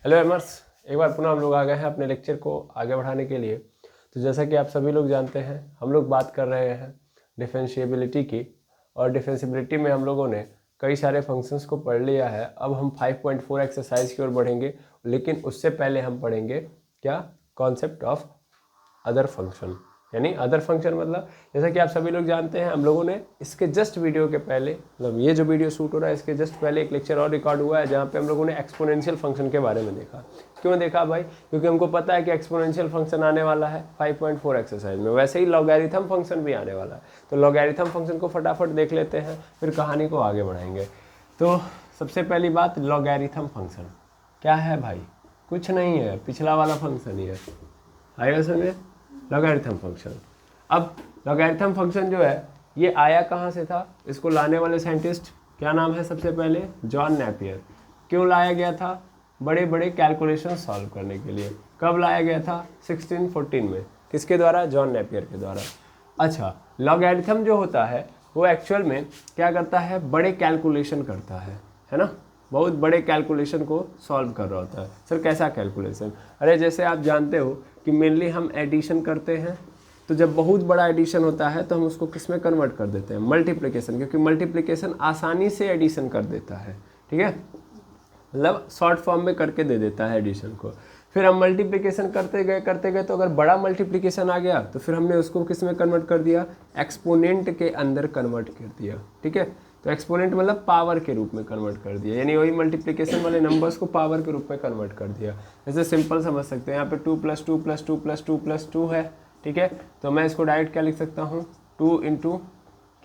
Hello एमर्स, एक बार पुनः हम लोग आ गए हैं अपने लेक्चर को आगे बढ़ाने के लिए। तो जैसा कि आप सभी लोग जानते हैं, हम लोग बात कर रहे हैं डिफरेंशिएबिलिटी की, और डिफरेंशिएबिलिटी में हम लोगों ने कई सारे फंक्शंस को पढ़ लिया है। अब हम 5.4 एक्सरसाइज की ओर बढ़ेंगे, लेकिन उससे पहले हम पढ़ेंगे क्या, कॉन्सेप्ट ऑफ अदर फंक्शन। यानी अदर फंक्शन मतलब जैसा कि आप सभी लोग जानते हैं, हम लोगों ने इसके जस्ट वीडियो के पहले, मतलब ये जो वीडियो शूट हो रहा है इसके जस्ट पहले एक लेक्चर और रिकॉर्ड हुआ है जहाँ पे हम लोगों ने एक्सपोनेंशियल फंक्शन के बारे में देखा। क्यों देखा भाई? क्योंकि हमको पता है कि एक्सपोनेंशियल फंक्शन आने वाला है 5.4 एक्सरसाइज में। वैसे ही लॉगरिथम फंक्शन भी आने वाला है, तो लॉगरिथम फंक्शन को फटाफट देख लेते हैं, फिर कहानी को आगे बढ़ाएंगे। तो सबसे पहली बात, लॉगरिथम फंक्शन क्या है भाई? कुछ नहीं है, पिछला वाला फंक्शन ही है। आएगा समझे? Logarithm function. अब लॉगरिथम फंक्शन जो है ये आया कहाँ से था? इसको लाने वाले साइंटिस्ट क्या नाम है? सबसे पहले जॉन नेपियर। क्यों लाया गया था? बड़े बड़े कैलकुलेशन सॉल्व करने के लिए। कब लाया गया था? 1614 में। किसके द्वारा? जॉन नेपियर के द्वारा। अच्छा, लॉगरिथम जो होता है वो एक्चुअल में क्या करता है? बड़े कैलकुलेशन करता है ना? बहुत बड़े कैलकुलेशन को सॉल्व कर रहा होता है। सर कैसा कैलकुलेशन? अरे जैसे आप जानते हो कि मेनली हम एडिशन करते हैं, तो जब बहुत बड़ा एडिशन होता है तो हम उसको किस में कन्वर्ट कर देते हैं? मल्टीप्लिकेशन, क्योंकि मल्टीप्लिकेशन आसानी से एडिशन कर देता है। ठीक है, मतलब शॉर्ट फॉर्म में करके दे देता है एडिशन को। फिर हम मल्टीप्लिकेशन करते गए तो अगर बड़ा मल्टीप्लिकेशन आ गया तो फिर हमने उसको किस में कन्वर्ट कर दिया? एक्सपोनेंट के अंदर कन्वर्ट कर दिया। ठीक है, तो एक्सपोनेंट मतलब पावर के रूप में कन्वर्ट कर दिया, यानी वही मल्टीप्लिकेशन वाले नंबर्स को पावर के रूप में कन्वर्ट कर दिया। जैसे सिंपल समझ सकते हैं, यहाँ पे 2 + 2 + 2 + 2 + 2 है। ठीक है, तो मैं इसको डायरेक्ट क्या लिख सकता हूँ? 2 ×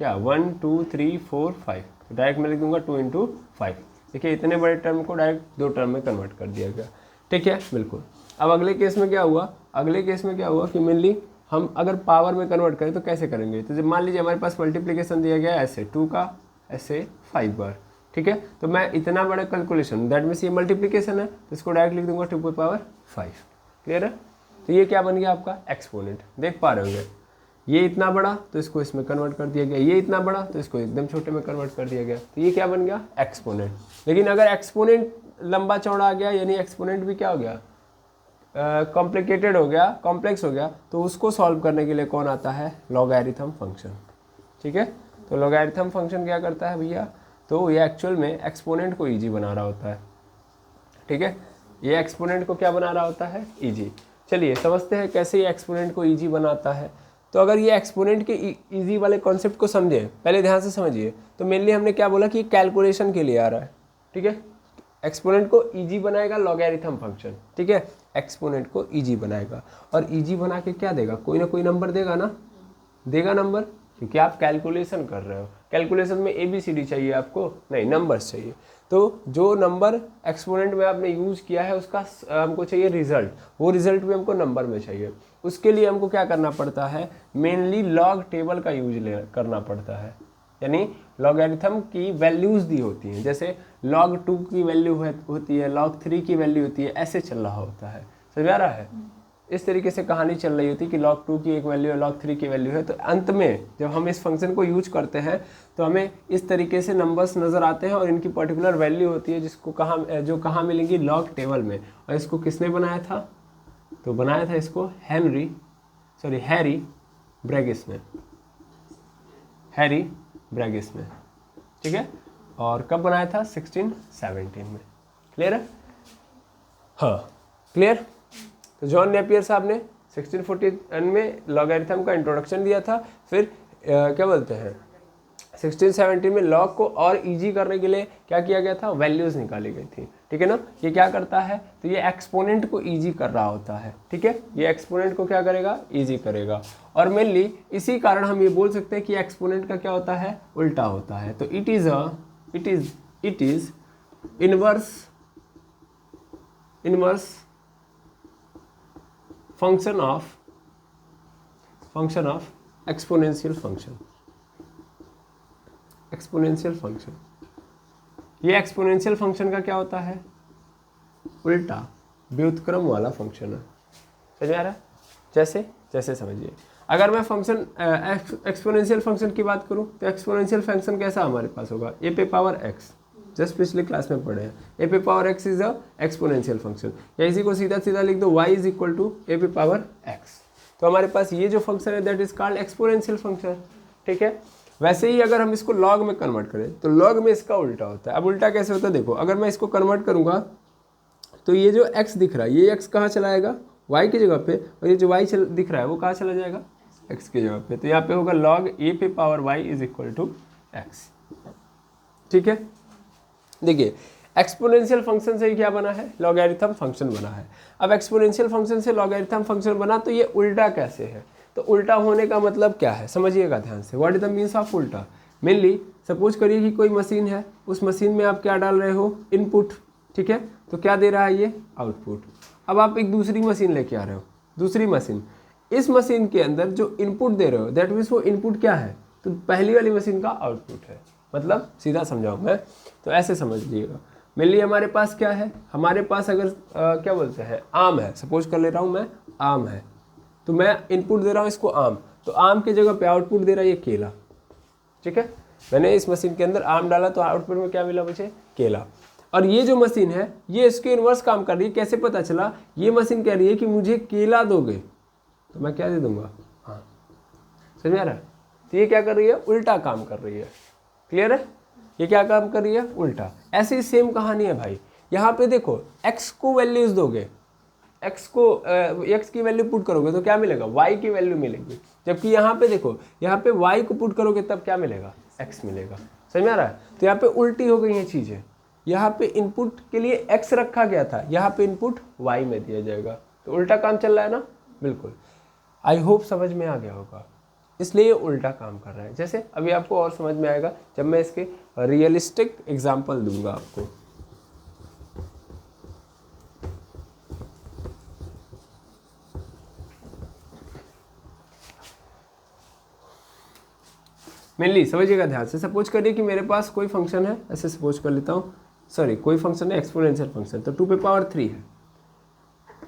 क्या, 1 2 3 4 5। डायरेक्ट मैं लिख दूंगा 2 × 5। देखिए इतने बड़े टर्म को डायरेक्ट 2 टर्म में कन्वर्ट कर दिया गया। ठीक है, बिल्कुल। अब अगले केस में क्या हुआ? अगले केस में क्या हुआ कि मेनली हम अगर पावर में कन्वर्ट करें तो कैसे करेंगे? तो जब मान लीजिए हमारे पास मल्टीप्लिकेशन दिया गया ऐसे 2 का ऐसे 5 बार। ठीक है, तो मैं इतना बड़ा कैलकुलेशन, दैट मीन्स ये मल्टीप्लिकेशन है, तो इसको डायरेक्ट लिख दूंगा 2⁵। क्लियर है? तो ये क्या बन गया आपका? एक्सपोनेंट। देख पा रहे होंगे, ये इतना बड़ा तो इसको इसमें कन्वर्ट कर दिया गया, ये इतना बड़ा तो इसको एकदम छोटे में कन्वर्ट कर दिया गया। तो ये क्या बन गया? एक्सपोनेंट। लेकिन अगर एक्सपोनेंट लंबा चौड़ा आ गया, यानी एक्सपोनेंट भी क्या हो गया? कॉम्प्लिकेटेड हो गया, कॉम्प्लेक्स हो गया, तो उसको सॉल्व करने के लिए कौन आता है? Logarithm function. ठीक है, तो लॉगरिथम फंक्शन क्या करता है भैया? तो ये एक्चुअल में एक्सपोनेंट को ईजी बना रहा होता है। ठीक है, ये एक्सपोनेंट को क्या बना रहा होता है? ईजी। चलिए समझते हैं कैसे ये एक्सपोनेंट को ईजी बनाता है। तो अगर ये एक्सपोनेंट के ईजी वाले कॉन्सेप्ट को समझे, पहले ध्यान से समझिए। तो मेनली हमने क्या बोला कि कैलकुलेशन के लिए आ रहा है। ठीक है, एक्सपोनेंट को ईजी बनाएगा लॉगरिथम फंक्शन। ठीक है, एक्सपोनेंट को ईजी बनाएगा, और ईजी बना के क्या देगा? कोई ना कोई नंबर देगा ना, देगा नंबर, क्योंकि आप कैलकुलेशन कर रहे हो। कैलकुलेशन में ABCD चाहिए आपको? नहीं, नंबर्स चाहिए। तो जो नंबर एक्सपोनेंट में आपने यूज किया है उसका हमको चाहिए रिजल्ट, वो रिजल्ट भी हमको नंबर में चाहिए। उसके लिए हमको क्या करना पड़ता है? मेनली लॉग टेबल का यूज करना पड़ता है। यानी लॉगरिथम की वैल्यूज दी होती हैं, जैसे log 2 की वैल्यू होती है, log 3 की वैल्यू होती है, ऐसे चल रहा होता है। समझ आ रहा है? इस तरीके से कहानी चल रही होती है कि log 2 की एक वैल्यू है, log 3 की वैल्यू है। तो अंत में जब हम इस फंक्शन को यूज करते हैं तो हमें इस तरीके से नंबर्स नज़र आते हैं, और इनकी पर्टिकुलर वैल्यू होती है जिसको कहाँ मिलेंगी? लॉग टेबल में। और इसको किसने बनाया था? तो बनाया था इसको हैरी ब्रैगिस ने। हैरी ब्रैगिस ने। ठीक है, और कब बनाया था? 1617 में। क्लियर है? हाँ, क्लियर। तो जॉन नेपियर साहब ने 1641 में लॉगरिथम का इंट्रोडक्शन दिया था। फिर क्या बोलते हैं, 1617 में लॉग को और इजी करने के लिए क्या किया गया था? वैल्यूज निकाली गई थी। ठीक है ना? ये क्या करता है? तो ये एक्सपोनेंट को इजी कर रहा होता है। ठीक है, ये एक्सपोनेंट को क्या करेगा? इजी करेगा। और मेनली इसी कारण हम ये बोल सकते हैं कि एक्सपोनेंट का क्या होता है? उल्टा होता है। तो it is inverse function of exponential function. Exponential function, ये एक्सपोनेंशियल फंक्शन का क्या होता है? उल्टा, व्युत्क्रम वाला फंक्शन है। समझ आ रहा है? जैसे समझिए, अगर मैं फंक्शन एक्सपोनेंशियल फंक्शन की बात करूं तो एक्सपोनेंशियल फंक्शन कैसा हमारे पास होगा? a पे पावर x। जस्ट पिछले क्लास में पढ़े हैं। ए पे power x is a exponential function, या इसी को सीधा सीधा लिख दो y इज इक्वल टू ए पे पावर एक्स। तो हमारे पास ये जो फंक्शन है that is called exponential function, ठीक है। वैसे ही अगर हम इसको लॉग में कन्वर्ट करें तो लॉग में इसका उल्टा होता है। अब उल्टा कैसे होता है देखो, अगर मैं इसको कन्वर्ट करूंगा तो ये जो x दिख रहा है ये x कहाँ चला आएगा, y की जगह पे, और ये जो y दिख रहा है वो कहाँ चला जाएगा, x की जगह पे। तो यहाँ पे होगा log a पे power y is equal to x, ठीक है। देखिए एक्सपोनेंशियल फंक्शन से क्या बना है, लॉगरिथम फंक्शन बना है। अब एक्सपोनेंशियल फंक्शन से लॉगरिथम फंक्शन बना तो ये उल्टा कैसे है, तो उल्टा होने का मतलब क्या है समझिएगा ध्यान से। What is the means of उल्टा, मेनली सपोज करिए कि कोई मशीन है, उस मशीन में आप क्या डाल रहे हो, इनपुट, ठीक है। तो क्या दे रहा है ये, आउटपुट। अब आप एक दूसरी मशीन लेके आ रहे हो, दूसरी मशीन, इस मशीन के अंदर जो इनपुट दे रहे हो दैट मीन्स वो इनपुट क्या है, तो पहली वाली मशीन का आउटपुट है। मतलब सीधा समझाऊँ मैं तो ऐसे समझ लीजिएगा, मेनली हमारे पास क्या है, हमारे पास अगर क्या बोलते हैं आम है, सपोज कर ले रहा हूँ मैं आम है, तो मैं इनपुट दे रहा हूँ इसको आम, तो आम की जगह पे आउटपुट दे रहा है ये केला, ठीक है। मैंने इस मशीन के अंदर आम डाला तो आउटपुट में क्या मिला मुझे, केला। और ये जो मशीन है ये इसके इन्वर्स काम कर रही है। कैसे पता चला, ये मशीन कह रही है कि मुझे केला दोगे तो मैं क्या दे दूंगा, हाँ समझ में आ रहा है। तो ये क्या कर रही है, उल्टा काम कर रही है, क्लियर है। ये क्या काम कर रही है, उल्टा। ऐसी सेम कहानी है भाई, यहाँ पे देखो x को वैल्यूज दोगे, x को x की वैल्यू पुट करोगे तो क्या मिलेगा, y की वैल्यू मिलेगी। जबकि यहाँ पे देखो, यहाँ पे y को पुट करोगे तब क्या मिलेगा, x मिलेगा। समझ में आ रहा है। तो यहाँ पे उल्टी हो गई है चीज़ें, यहाँ पे इनपुट के लिए x रखा गया था, यहाँ पे इनपुट y में दिया जाएगा, तो उल्टा काम चल रहा है ना, बिल्कुल। आई होप समझ में आ गया होगा, इसलिए ये उल्टा काम कर रहा है। जैसे अभी आपको और समझ में आएगा जब मैं इसके रियलिस्टिक एग्जांपल दूंगा आपको। मेनली समझिएगा ध्यान से, सपोज करिए कि मेरे पास कोई फंक्शन है, ऐसे सपोज कर लेता हूँ, सॉरी कोई फंक्शन है एक्सपोनेंशियल फंक्शन, तो 2 पे पावर 3 है,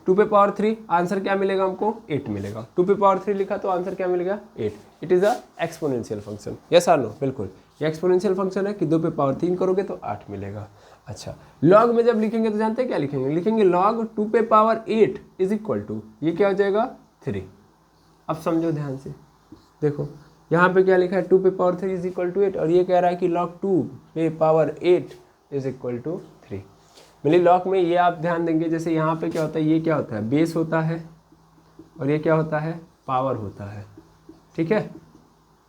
2 पे पावर 3, आंसर क्या मिलेगा हमको, 8 मिलेगा। 2 पे पावर 3 लिखा तो आंसर क्या मिलेगा, 8। It is a exponential function, yes और नो, बिल्कुल ये एक्सपोनेंशियल फंक्शन है कि 2 पे पावर 3 करोगे तो 8 मिलेगा। अच्छा, लॉग में जब लिखेंगे तो जानते हैं क्या लिखेंगे, लिखेंगे लॉग 2 पे पावर 8 इज इक्वल टू, ये क्या हो जाएगा 3। अब समझो ध्यान से, देखो यहाँ पे क्या लिखा है, 2 पे पावर 3 इज इक्वल टू 8, और ये कह रहा है कि लॉग 2 पे power 8 is equal to 3। Mainly log में ये आप ध्यान देंगे, जैसे यहाँ पे क्या होता है, ये क्या होता है, बेस होता है, और ये क्या होता है, पावर होता है, ठीक है।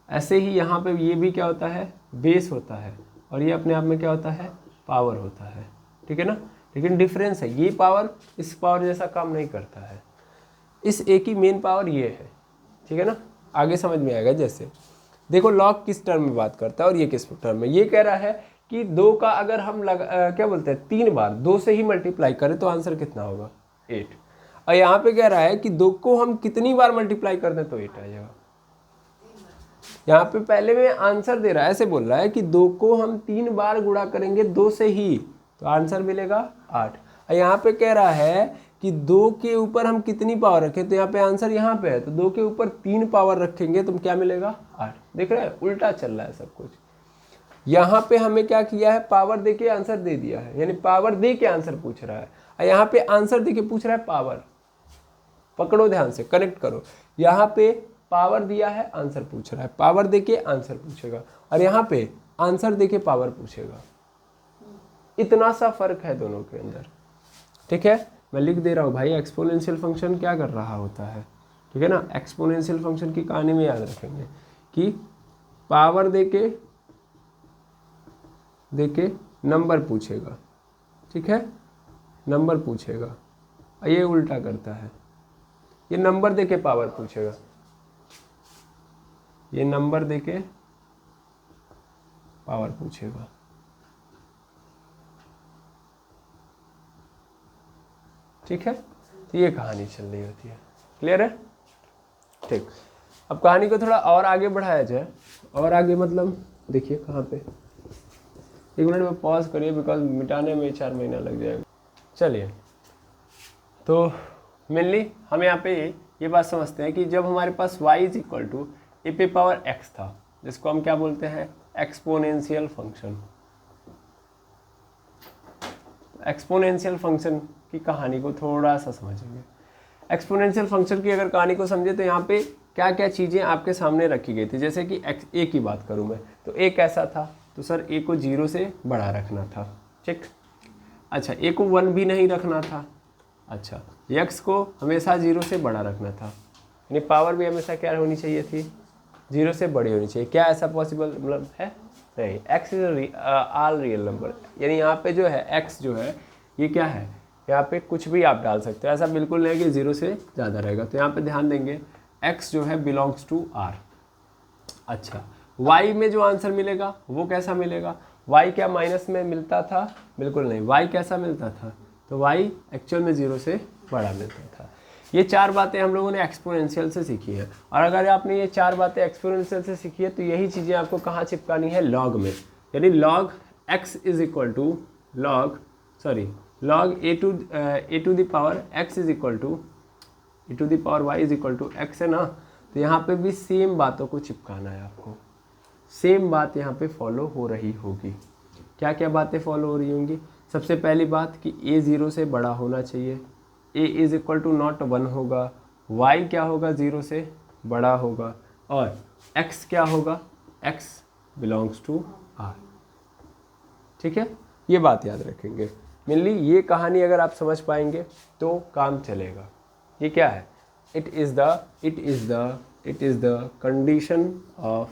ऐसे ही यहाँ पे ये भी क्या होता है, बेस होता है, और ये अपने आप में क्या होता है, पावर होता है, ठीक है ना। लेकिन डिफरेंस है, ये पावर इस पावर जैसा काम नहीं करता है, इस एक ही मेन पावर ये है, ठीक है ना। आगे समझ में आएगा। जैसे देखो लॉग किस टर्म में बात करता है और ये किस टर्म में, ये कह रहा है कि 2 का अगर हम क्या बोलते हैं 3 बार 2 से ही मल्टीप्लाई करें तो आंसर कितना होगा, 8। और यहाँ पे कह रहा है कि 2 को हम कितनी बार मल्टीप्लाई कर दें तो 8 आ जाएगा। यहाँ पे पहले में आंसर दे रहा है, ऐसे बोल रहा है कि 2 को हम 3 बार गुणा करेंगे 2 से ही तो आंसर मिलेगा 8। और यहाँ पे कह रहा है कि 2 के ऊपर हम कितनी पावर रखें, तो यहाँ पे आंसर यहाँ पे है, तो 2 के ऊपर 3 पावर रखेंगे तो क्या मिलेगा 8। देख रहे हैं, उल्टा चल रहा है सब कुछ। यहाँ पे हमें क्या किया है, पावर दे के आंसर दे दिया है, यानी पावर दे के आंसर पूछ रहा है, और यहाँ पे आंसर दे के पूछ रहा है पावर। पकड़ो ध्यान से, कनेक्ट करो, यहाँ पे पावर दिया है, आंसर पूछ रहा है, पावर दे के आंसर पूछेगा, और यहाँ पे आंसर दे के पावर पूछेगा। इतना सा फर्क है दोनों के अंदर, ठीक है। मैं लिख दे रहा हूँ भाई, एक्सपोनेंशियल फंक्शन क्या कर रहा होता है, ठीक है ना। एक्सपोनेंशियल फंक्शन की कहानी में याद रखेंगे कि पावर देके नंबर पूछेगा, ठीक है, नंबर पूछेगा। ये उल्टा करता है, ये नंबर देके पावर पूछेगा, ये नंबर देके पावर पूछेगा, ठीक है। तो ये कहानी चल रही होती है, क्लियर है, ठीक। अब कहानी को थोड़ा और आगे बढ़ाया जाए, और आगे मतलब देखिए कहाँ पे, 1 मिनट में पॉज करिए बिकॉज मिटाने में 4 महीना लग जाएगा। चलिए, तो मेनली हम यहाँ पे ये बात समझते हैं कि जब हमारे पास y इज इक्वल टू ए पे पावर x था, जिसको हम क्या बोलते हैं, एक्सपोनेंशियल फंक्शन, एक्सपोनेंशियल फंक्शन की कहानी को थोड़ा सा समझेंगे। एक्सपोनेंशियल फंक्शन की अगर कहानी को समझे तो यहाँ पे क्या क्या चीज़ें आपके सामने रखी गई थी। जैसे कि ए की बात करूँ मैं तो ए कैसा था, तो सर ए को 0 से बड़ा रखना था, ठीक। अच्छा, ए को 1 भी नहीं रखना था। अच्छा, एक्स को हमेशा 0 से बड़ा रखना था, यानी पावर भी हमेशा क्या होनी चाहिए थी, 0 से बड़ी होनी चाहिए। क्या ऐसा पॉसिबल मतलब है? नहीं, x is all real number, यानी यहाँ पे जो है एक्स जो है ये क्या है, यहाँ पे कुछ भी आप डाल सकते हो, ऐसा बिल्कुल नहीं कि 0 से ज़्यादा रहेगा। तो यहाँ पे ध्यान देंगे x जो है बिलोंग्स टू r। अच्छा, y में जो आंसर मिलेगा वो कैसा मिलेगा, y क्या माइनस में मिलता था? बिल्कुल नहीं, y कैसा मिलता था, तो y एक्चुअल में 0 से बड़ा मिलता था। ये 4 बातें हम लोगों ने एक्सपोनेंशियल से सीखी है, और अगर आपने ये 4 बातें एक्सपोनेंशियल से सीखी है तो यही चीज़ें आपको कहाँ चिपकानी है, लॉग में। यानी log x is equal to log A to the power x is equal to e to the power y is equal to x है ना। तो यहाँ पे भी सेम बातों को चिपकाना है आपको, सेम बात यहाँ पे फॉलो हो रही होगी। क्या क्या बातें फॉलो हो रही होंगी? सबसे पहली बात कि a 0 से बड़ा होना चाहिए, a is equal to not 1 होगा, y क्या होगा 0 से बड़ा होगा, और x क्या होगा, x बिलोंग्स टू r। ठीक है, ये बात याद रखेंगे। मेनली ये कहानी अगर आप समझ पाएंगे तो काम चलेगा। ये क्या है, it is the condition of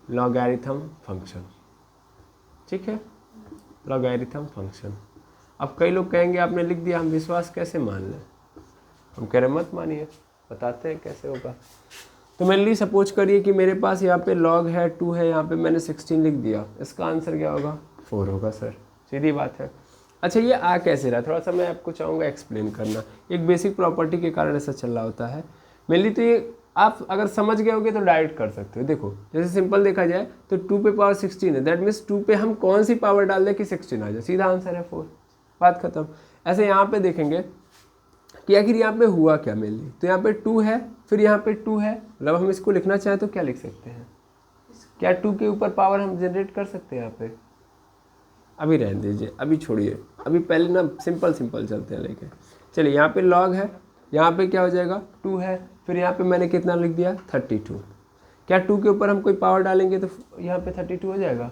logarithm function. ठीक है, लॉगरिथम फंक्शन। अब कई लोग कहेंगे आपने लिख दिया, हम विश्वास कैसे मान लें? हम कह रहे मत मानिए, बताते हैं कैसे होगा। तो मेनली सपोज करिए कि मेरे पास यहाँ पे लॉग है 2 है, यहाँ पे मैंने 16 लिख दिया, इसका आंसर क्या होगा, 4 होगा सर, सीधी बात है। अच्छा, ये आ कैसे रहा, थोड़ा सा मैं आपको चाहूँगा एक्सप्लेन करना। एक बेसिक प्रॉपर्टी के कारण ऐसा चल रहा होता है मेनली। तो ये आप अगर समझ गए होगे तो डायरेक्ट कर सकते हो। देखो, जैसे सिंपल देखा जाए तो 2 पे पावर 16 है, दैट मीन्स 2 पे हम कौन सी पावर डाल दें कि 16 आ जाए, सीधा आंसर है 4, बात खत्म। ऐसे यहाँ पे देखेंगे कि आखिर यहाँ पे हुआ क्या मेनली, तो यहाँ पे 2 है, फिर यहाँ पे 2 है, मतलब हम इसको लिखना चाहें तो क्या लिख सकते हैं, क्या 2 के ऊपर पावर हम जनरेट कर सकते हैं यहाँ पे? अभी रहने दीजिए, अभी छोड़िए, अभी पहले ना सिंपल चलते हैं लेके। चलिए, यहाँ पे लॉग है, यहाँ पे क्या हो जाएगा 2 है, फिर यहाँ पे मैंने कितना लिख दिया 32। क्या 2 के ऊपर हम कोई पावर डालेंगे तो यहाँ पे 32 हो जाएगा?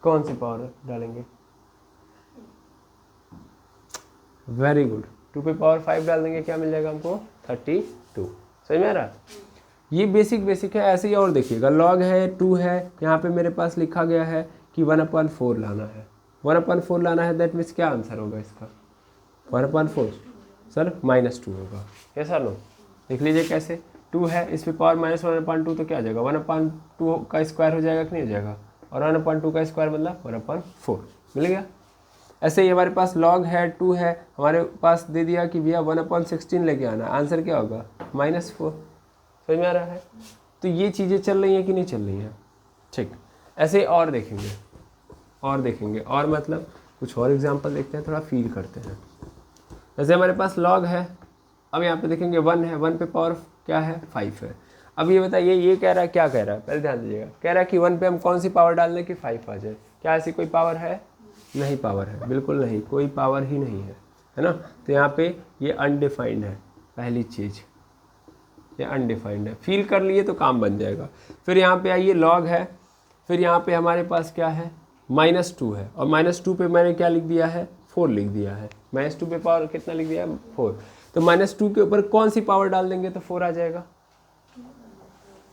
कौन सी पावर डालेंगे? वेरी गुड, 2 पे पावर 5 डाल देंगे, क्या मिल जाएगा हमको 32। समझ में आ रहा? ये बेसिक है। ऐसे ही और देखिएगा, लॉग है 2 है, यहाँ पे मेरे पास लिखा गया है कि 1/4 लाना है, 1/4 लाना है, दैट मीन्स क्या आंसर होगा इसका, 1/4 सर -2 होगा। ये सर नो देख लीजिए कैसे, 2 है, इस पे पावर -1/2 तो क्या आ जाएगा, 1/2 का स्क्वायर हो जाएगा कि नहीं हो जाएगा, और 1/2 का स्क्वायर मतलब 1/4 मिल गया। ऐसे ही हमारे पास लॉग है 2 है, हमारे पास दे दिया कि भैया 1/16 लेके आना, आंसर क्या होगा -4। समझ में आ रहा है? तो ये चीज़ें चल रही हैं कि नहीं चल रही हैं? ठीक, ऐसे और देखेंगे और मतलब कुछ और एग्जांपल देखते हैं, थोड़ा फील करते हैं। जैसे हमारे पास लॉग है, अब यहाँ पे देखेंगे 1 है, 1 पे पावर क्या है 5 है। अब ये बताइए, ये कह रहा है, क्या कह रहा है, पहले ध्यान दीजिएगा, कह रहा है कि 1 पे हम कौन सी पावर डाल दें कि 5 आ जाए। क्या ऐसी कोई पावर है? नहीं पावर है, बिल्कुल नहीं, कोई पावर ही नहीं है ना। तो यहाँ पे ये अनडिफाइंड है, पहली चीज़ ये अनडिफाइंड है। फील कर लिए तो काम बन जाएगा। फिर यहाँ पे आइए, लॉग है, फिर यहाँ पे हमारे पास क्या है -2 है, और -2 पे मैंने क्या लिख दिया है 4 लिख दिया है, -2 पे पावर कितना लिख दिया है 4। तो -2 के ऊपर कौन सी पावर डाल देंगे तो 4 आ जाएगा।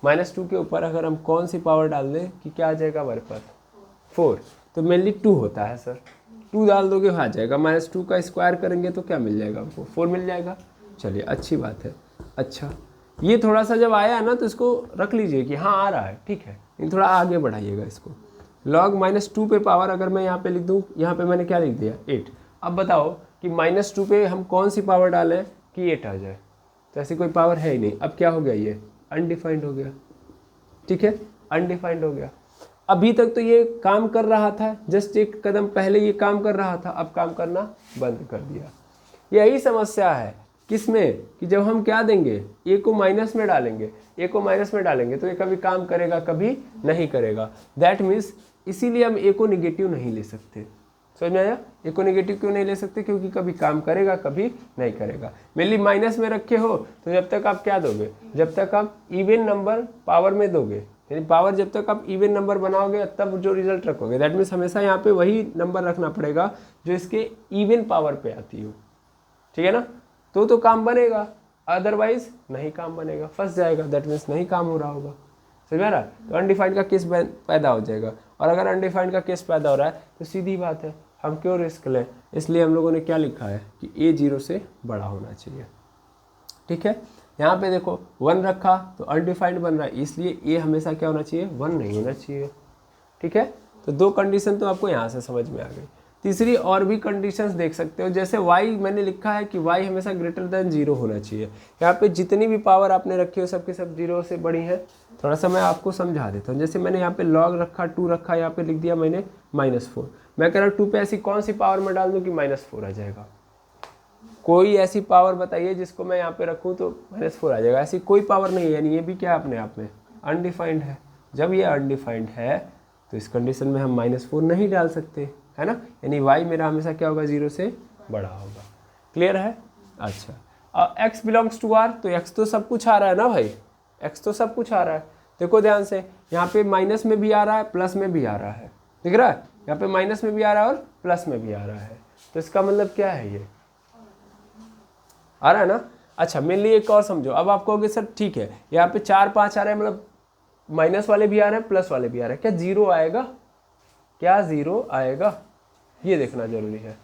-2 के ऊपर अगर हम कौन सी पावर डाल दें कि क्या आ जाएगा हमारे पास 4, तो मेनली 2 होता है सर, 2 डाल दोगे आ जाएगा, -2 का स्क्वायर करेंगे तो क्या मिल जाएगा हमको 4 मिल जाएगा। चलिए, अच्छी बात है। अच्छा, ये थोड़ा सा जब आया ना तो इसको रख लीजिए कि हाँ आ रहा है, ठीक है, लेकिन थोड़ा आगे बढ़ाइएगा इसको। लॉग -2 पे पावर अगर मैं यहाँ पे लिख दूँ, यहाँ पे मैंने क्या लिख दिया 8। अब बताओ कि -2 पे हम कौन सी पावर डालें कि 8 आ जाए, तो ऐसी कोई पावर है ही नहीं। अब क्या हो गया, ये अनडिफाइंड हो गया। ठीक है, अनडिफाइंड हो गया। अभी तक तो ये काम कर रहा था, जस्ट एक कदम पहले ये काम कर रहा था, अब काम करना बंद कर दिया। यही समस्या है किसमें, कि जब हम क्या देंगे ए को माइनस में डालेंगे तो ये कभी काम करेगा, कभी नहीं करेगा। दैट मीन्स इसीलिए हम ए को निगेटिव नहीं ले सकते। समझ में आया? ए को नेगेटिव क्यों नहीं ले सकते? क्योंकि कभी काम करेगा कभी नहीं करेगा। मेनली माइनस में रखे हो तो जब तक आप क्या दोगे, जब तक आप इवन नंबर पावर में दोगे, यानी पावर जब तक आप इवन नंबर बनाओगे तब जो रिजल्ट रखोगे, दैट मीन्स हमेशा यहाँ पे वही नंबर रखना पड़ेगा जो इसके इवन पावर पे आती हो, ठीक है ना? तो काम बनेगा, अदरवाइज नहीं काम बनेगा, फंस जाएगा, दैट मीन्स नहीं काम हो रहा होगा। समझ में रहा? तो अनडिफाइंड का केस पैदा हो जाएगा, और अगर अनडिफाइंड का केस पैदा हो रहा है तो सीधी बात है हम क्यों रिस्क लें, इसलिए हम लोगों ने क्या लिखा है कि ए 0 से बड़ा होना चाहिए। ठीक है, यहाँ पे देखो 1 रखा तो अनडिफाइंड बन रहा है, इसलिए ए हमेशा क्या होना चाहिए, 1 नहीं होना चाहिए। ठीक है, तो 2 कंडीशन तो आपको यहाँ से समझ में आ गई। तीसरी और भी कंडीशंस देख सकते हो, जैसे y मैंने लिखा है कि y हमेशा ग्रेटर देन 0 होना चाहिए। यहाँ पे जितनी भी पावर आपने रखी हो सबके सब 0 से बड़ी है। थोड़ा सा मैं आपको समझा देता हूँ, जैसे मैंने यहाँ पे log रखा, 2 रखा, यहाँ पे लिख दिया मैंने -4। मैं कह रहा हूँ 2 पे ऐसी कौन सी पावर में डाल दूँ कि -4 आ जाएगा? कोई ऐसी पावर बताइए जिसको मैं यहाँ पे रखूँ तो -4 आ जाएगा। ऐसी कोई पावर नहीं है, यानी ये भी क्या अपने आप में अनडिफाइंड है। जब ये अनडिफाइंड है तो इस कंडीशन में हम -4 नहीं डाल सकते, है ना? यानी y मेरा हमेशा क्या होगा, 0 से बड़ा होगा। क्लियर है? अच्छा, और x बिलोंग्स टू r, तो x तो सब कुछ आ रहा है ना भाई, x तो सब कुछ आ रहा है। देखो ध्यान से, यहाँ पे माइनस में भी आ रहा है, प्लस में भी आ रहा है, दिख रहा है? यहाँ पे माइनस में भी आ रहा है और प्लस में भी आ रहा है, तो इसका मतलब क्या है, ये आ रहा है ना? अच्छा, मेनली एक और समझो। अब आप कहोगे सर ठीक है, यहाँ पे 4 5 आ रहा है, मतलब माइनस वाले भी आ रहे हैं प्लस वाले भी आ रहे हैं, क्या 0 आएगा? क्या 0 आएगा? ये देखना जरूरी है।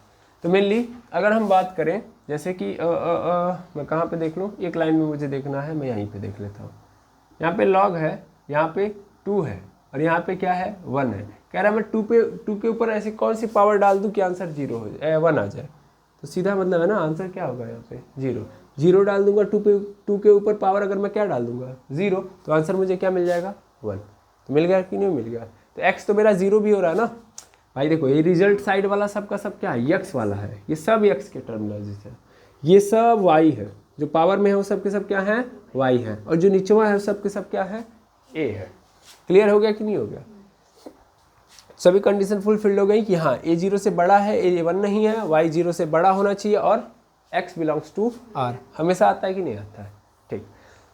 तो मेनली अगर हम बात करें, जैसे कि मैं कहाँ पे देख लूँ, एक लाइन में मुझे देखना है, मैं यहीं पे देख लेता हूँ। यहाँ पे log है, यहाँ पे 2 है, और यहाँ पे क्या है, 1 है। कह रहा है मैं 2 के ऊपर ऐसी कौन सी पावर डाल दूँ कि आंसर 0 हो जाए, 1 आ जाए। तो सीधा मतलब है ना, आंसर क्या होगा यहाँ पे 0 डाल दूंगा। 2 के ऊपर पावर अगर मैं क्या डाल दूंगा, 0, तो आंसर मुझे क्या मिल जाएगा, 1। तो मिल गया कि नहीं मिल गया? तो x तो मेरा 0 भी हो रहा है ना भाई। देखो ये रिजल्ट साइड वाला सब का सब क्या है, x वाला है, ये सब x के टर्मिनोलॉजी है, ये सब y है, जो पावर में है वो सब के सब क्या है, y है, और जो नीचवा है वो सब के सब क्या है, a है। क्लियर हो गया कि नहीं हो गया? सभी कंडीशन फुलफिल्ड हो गई कि हाँ a 0 से बड़ा है, a 1 नहीं है, y 0 से बड़ा होना चाहिए, और x बिलोंग्स टू r हमेशा आता है कि नहीं आता है? ठीक,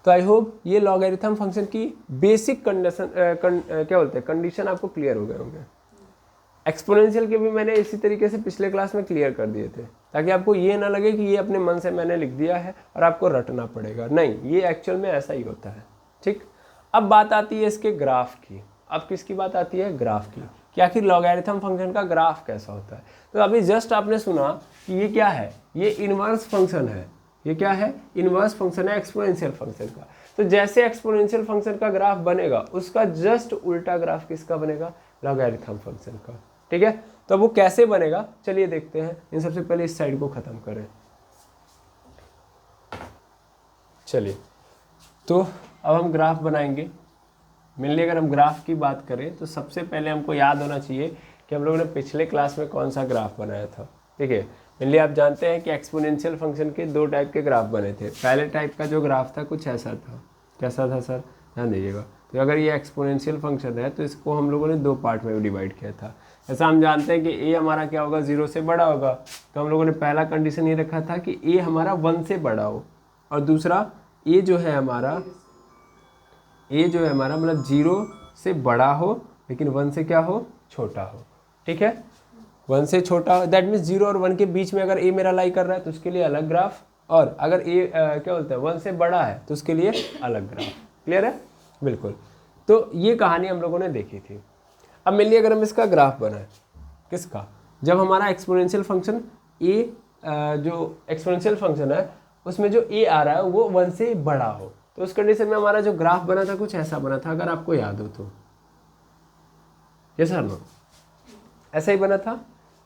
तो आई होप ये लॉगरिथम फंक्शन की बेसिक कंडीशन क्या बोलते हैं, कंडीशन आपको क्लियर हो गए होंगे। एक्सपोनेंशियल के भी मैंने इसी तरीके से पिछले क्लास में क्लियर कर दिए थे, ताकि आपको ये ना लगे कि ये अपने मन से मैंने लिख दिया है और आपको रटना पड़ेगा, नहीं, ये एक्चुअल में ऐसा ही होता है। ठीक, अब बात आती है इसके ग्राफ की। अब किसकी बात आती है, ग्राफ की, कि आखिर लॉगरिथम फंक्शन का ग्राफ कैसा होता है। तो अभी जस्ट आपने सुना कि ये क्या है, ये इनवर्स फंक्शन है। ये क्या है, इनवर्स फंक्शन है एक्सपोनेंशियल फंक्शन का। तो जैसे एक्सपोनेंशियल फंक्शन का ग्राफ बनेगा, उसका जस्ट उल्टा ग्राफ किसका बनेगा, लॉगरिथम फंक्शन का। ठीक है, तो वो कैसे बनेगा चलिए देखते हैं। इन सबसे पहले इस साइड को खत्म करें। चलिए, तो अब हम ग्राफ बनाएंगे। मेनली अगर हम ग्राफ की बात करें तो सबसे पहले हमको याद होना चाहिए कि हम लोगों ने पिछले क्लास में कौन सा ग्राफ बनाया था। ठीक है, मेनली आप जानते हैं कि एक्सपोनेंशियल फंक्शन के 2 टाइप के ग्राफ बने थे। पहले टाइप का जो ग्राफ था कुछ ऐसा था, कैसा था सर, ध्यान दीजिएगा। तो अगर ये एक्सपोनेंशियल फंक्शन है तो इसको हम लोगों ने 2 पार्ट में डिवाइड किया था। ऐसा हम जानते हैं कि ए हमारा क्या होगा, 0 से बड़ा होगा, तो हम लोगों ने पहला कंडीशन ये रखा था कि ए हमारा 1 से बड़ा हो, और दूसरा ए जो है हमारा मतलब 0 से बड़ा हो लेकिन 1 से क्या हो, छोटा हो। ठीक है, 1 से छोटा हो, दैट मीन्स 0 और 1 के बीच में अगर ए मेरा लाई कर रहा है तो उसके लिए अलग ग्राफ, और अगर ए क्या बोलते हैं 1 से बड़ा है तो उसके लिए अलग ग्राफ। क्लियर है? बिल्कुल। तो ये कहानी हम लोगों ने देखी थी। अब मेनली अगर हम इसका ग्राफ बनाए, किसका, जब हमारा एक्सपोनेंशियल फंक्शन ए जो एक्सपोनेंशियल फंक्शन है उसमें जो ए आ रहा है वो 1 से बड़ा हो, तो उस कंडीशन में हमारा जो ग्राफ बना था कुछ ऐसा बना था, अगर आपको याद हो तो। यस सर, नो, ऐसा ही बना था।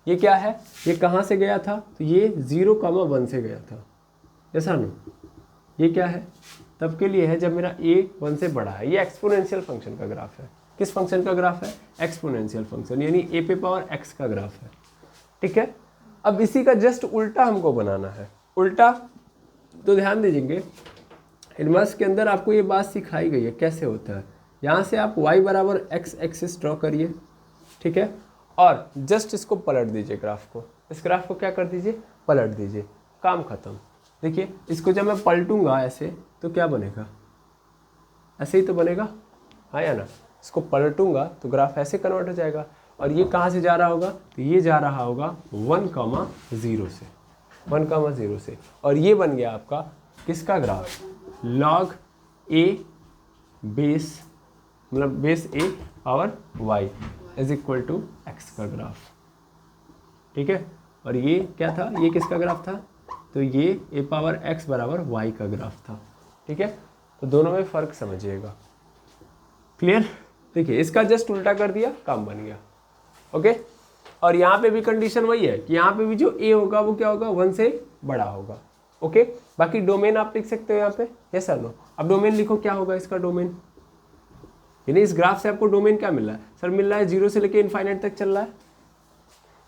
ये क्या है, ये कहाँ से गया था, तो ये 0,1 से गया था। यस सर, नो, ये क्या है, तब के लिए है जब मेरा a 1 से बड़ा है। ये एक्सपोनेंशियल फंक्शन का ग्राफ है। किस फंक्शन का ग्राफ है, एक्सपोनेंशियल फंक्शन, यानी a पे पावर x का ग्राफ है। ठीक है, अब इसी का जस्ट उल्टा हमको बनाना है। उल्टा तो ध्यान दीजिए, इनवर्स के अंदर आपको ये बात सिखाई गई है कैसे होता है। यहाँ से आप y बराबर x एक्सिस ड्रॉ करिए, ठीक है, और जस्ट इसको पलट दीजिए, ग्राफ को, इस ग्राफ को क्या कर दीजिए, पलट दीजिए, काम खत्म। देखिए इसको जब मैं पलटूंगा ऐसे तो क्या बनेगा, ऐसे ही तो बनेगा, हाँ या ना। इसको पलटूंगा तो ग्राफ ऐसे कन्वर्ट हो जाएगा, और ये कहाँ से जा रहा होगा, तो ये जा रहा होगा 1,0 से, 1,0 से, और ये बन गया आपका किसका ग्राफ, log a बेस, मतलब base a power y is equal to x का ग्राफ, ठीक है। और ये क्या था, ये किसका ग्राफ था, तो ये a पावर x बराबर y का ग्राफ था, ठीक है। तो दोनों में फ़र्क समझिएगा, क्लियर। देखिए इसका जस्ट उल्टा कर दिया, काम बन गया, ओके। और यहाँ पे भी कंडीशन वही है कि यहाँ पे भी जो a होगा वो क्या होगा, 1 से बड़ा होगा, ओके। बाकी डोमेन आप लिख सकते हो यहाँ पे, यस सर नो। अब डोमेन लिखो, क्या होगा इसका डोमेन, यानी इस ग्राफ से आपको डोमेन क्या मिल रहा है, सर मिल रहा है 0 से लेके इनफाइनाइट तक चल रहा है,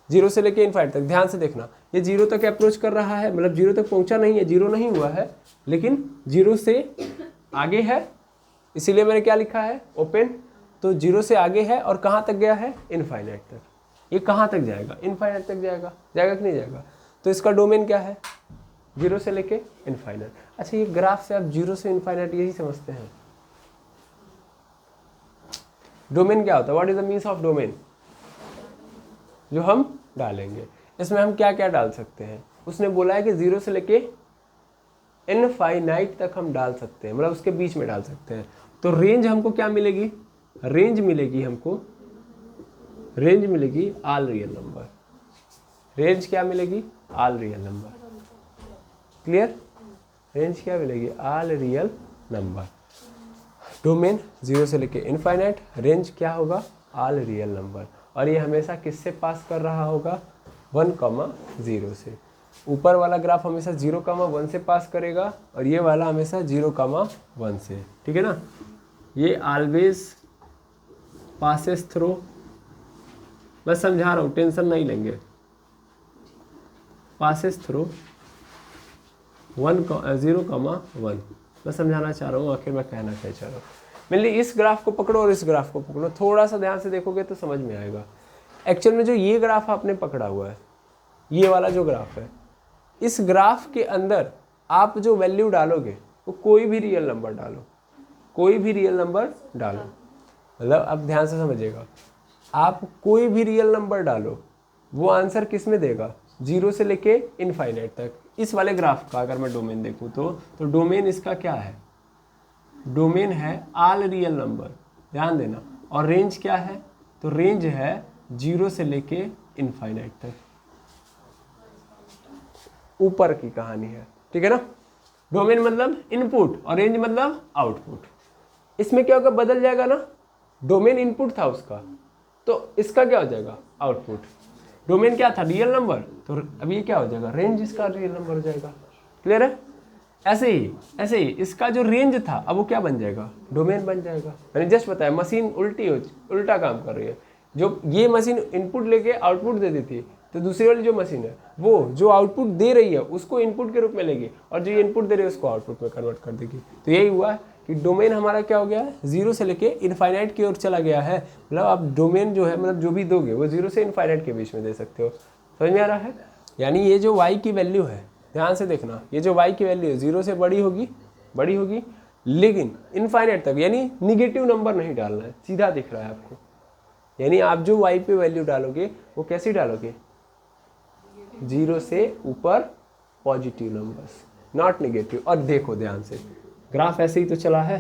0 से लेके इनफाइनाइट तक। ध्यान से देखना, ये 0 तक अप्रोच कर रहा है, मतलब 0 तक पहुंचा नहीं है, 0 नहीं हुआ है, लेकिन 0 से आगे है, इसीलिए मैंने क्या लिखा है, ओपन। तो 0 से आगे है और कहाँ तक गया है, इनफाइनाइट तक। ये कहाँ तक जाएगा, इनफाइनाइट तक जाएगा, जाएगा कि नहीं जाएगा। तो इसका डोमेन क्या है, 0 से लेके इनफाइनाइट। अच्छा ये ग्राफ से आप 0 से इनफाइनाइट यही समझते हैं, डोमेन क्या होता है, what is the means of domain, जो हम डालेंगे। इसमें हम क्या क्या डाल सकते हैं, उसने बोला है कि 0 से लेके इनफाइनाइट तक हम डाल सकते हैं, मतलब उसके बीच में डाल सकते हैं। तो रेंज हमको क्या मिलेगी, रेंज मिलेगी हमको, रेंज मिलेगी ऑल रियल नंबर, रेंज क्या मिलेगी, all real number, clear. Range क्या मिलेगी, ऑल रियल नंबर। डोमेन 0 से लेके इनफाइनाइट, रेंज क्या होगा, ऑल रियल नंबर। और ये हमेशा किससे पास कर रहा होगा, 1,0 से। ऊपर वाला ग्राफ हमेशा 0,1 से पास करेगा, और ये वाला हमेशा 0,1 से, ठीक है ना। ये ऑलवेज पासेस थ्रू, बस समझा रहा हूँ, टेंशन नहीं लेंगे। पासेस थ्रू 0,1, मैं समझाना चाह रहा हूँ, आखिर मैं कहना क्या चाह रहा हूँ। मेनली इस ग्राफ को पकड़ो और इस ग्राफ को पकड़ो, थोड़ा सा ध्यान से देखोगे तो समझ में आएगा। एक्चुअल में जो ये ग्राफ आपने पकड़ा हुआ है, ये वाला जो ग्राफ है, इस ग्राफ के अंदर आप जो वैल्यू डालोगे वो कोई भी रियल नंबर डालो, कोई भी रियल नंबर डालो, मतलब अब ध्यान से समझिएगा, आप कोई भी रियल नंबर डालो, वो आंसर किस में देगा, 0 से लेके इनफाइनाइट तक। इस वाले ग्राफ का अगर मैं डोमेन देखूँ तो डोमेन इसका क्या है, डोमेन है ऑल रियल नंबर, ध्यान देना। और रेंज क्या है, तो रेंज है 0 से लेके इनफाइनाइट तक, ऊपर की कहानी है, ठीक है ना। डोमेन मतलब इनपुट और रेंज मतलब आउटपुट। इसमें क्या होगा, बदल जाएगा ना, डोमेन इनपुट था उसका, तो इसका क्या हो जाएगा, आउटपुट। डोमेन क्या था, रियल नंबर, तो अब ये क्या हो जाएगा, रेंज इसका रियल नंबर हो जाएगा, क्लियर है। ऐसे ही इसका जो रेंज था अब वो क्या बन जाएगा, डोमेन बन जाएगा। मैंने जस्ट बताया मशीन उल्टा काम कर रही है। जो ये मशीन इनपुट लेके आउटपुट देती थी, तो दूसरी वाली जो मशीन है वो जो आउटपुट दे रही है उसको इनपुट के रूप में लेगी, और जो इनपुट दे रही है उसको आउटपुट में कन्वर्ट कर देगी। तो यही हुआ कि डोमेन हमारा क्या हो गया है, 0 से लेके इनफाइनाइट की ओर चला गया है। मतलब आप डोमेन जो है, मतलब जो भी दोगे वो 0 से इनफाइनाइट के बीच में दे सकते हो, समझ में आ रहा है। यानी ये जो y की वैल्यू है, ध्यान से देखना, ये जो y की वैल्यू है 0 से बड़ी होगी, लेकिन इनफाइनाइट तक, यानी निगेटिव नंबर नहीं डालना है, सीधा दिख रहा है आपको। यानी आप जो y पे वैल्यू डालोगे वो कैसी डालोगे, 0 से ऊपर पॉजिटिव नंबर्स, नॉट निगेटिव। और देखो ध्यान से, ग्राफ ऐसे ही तो चला है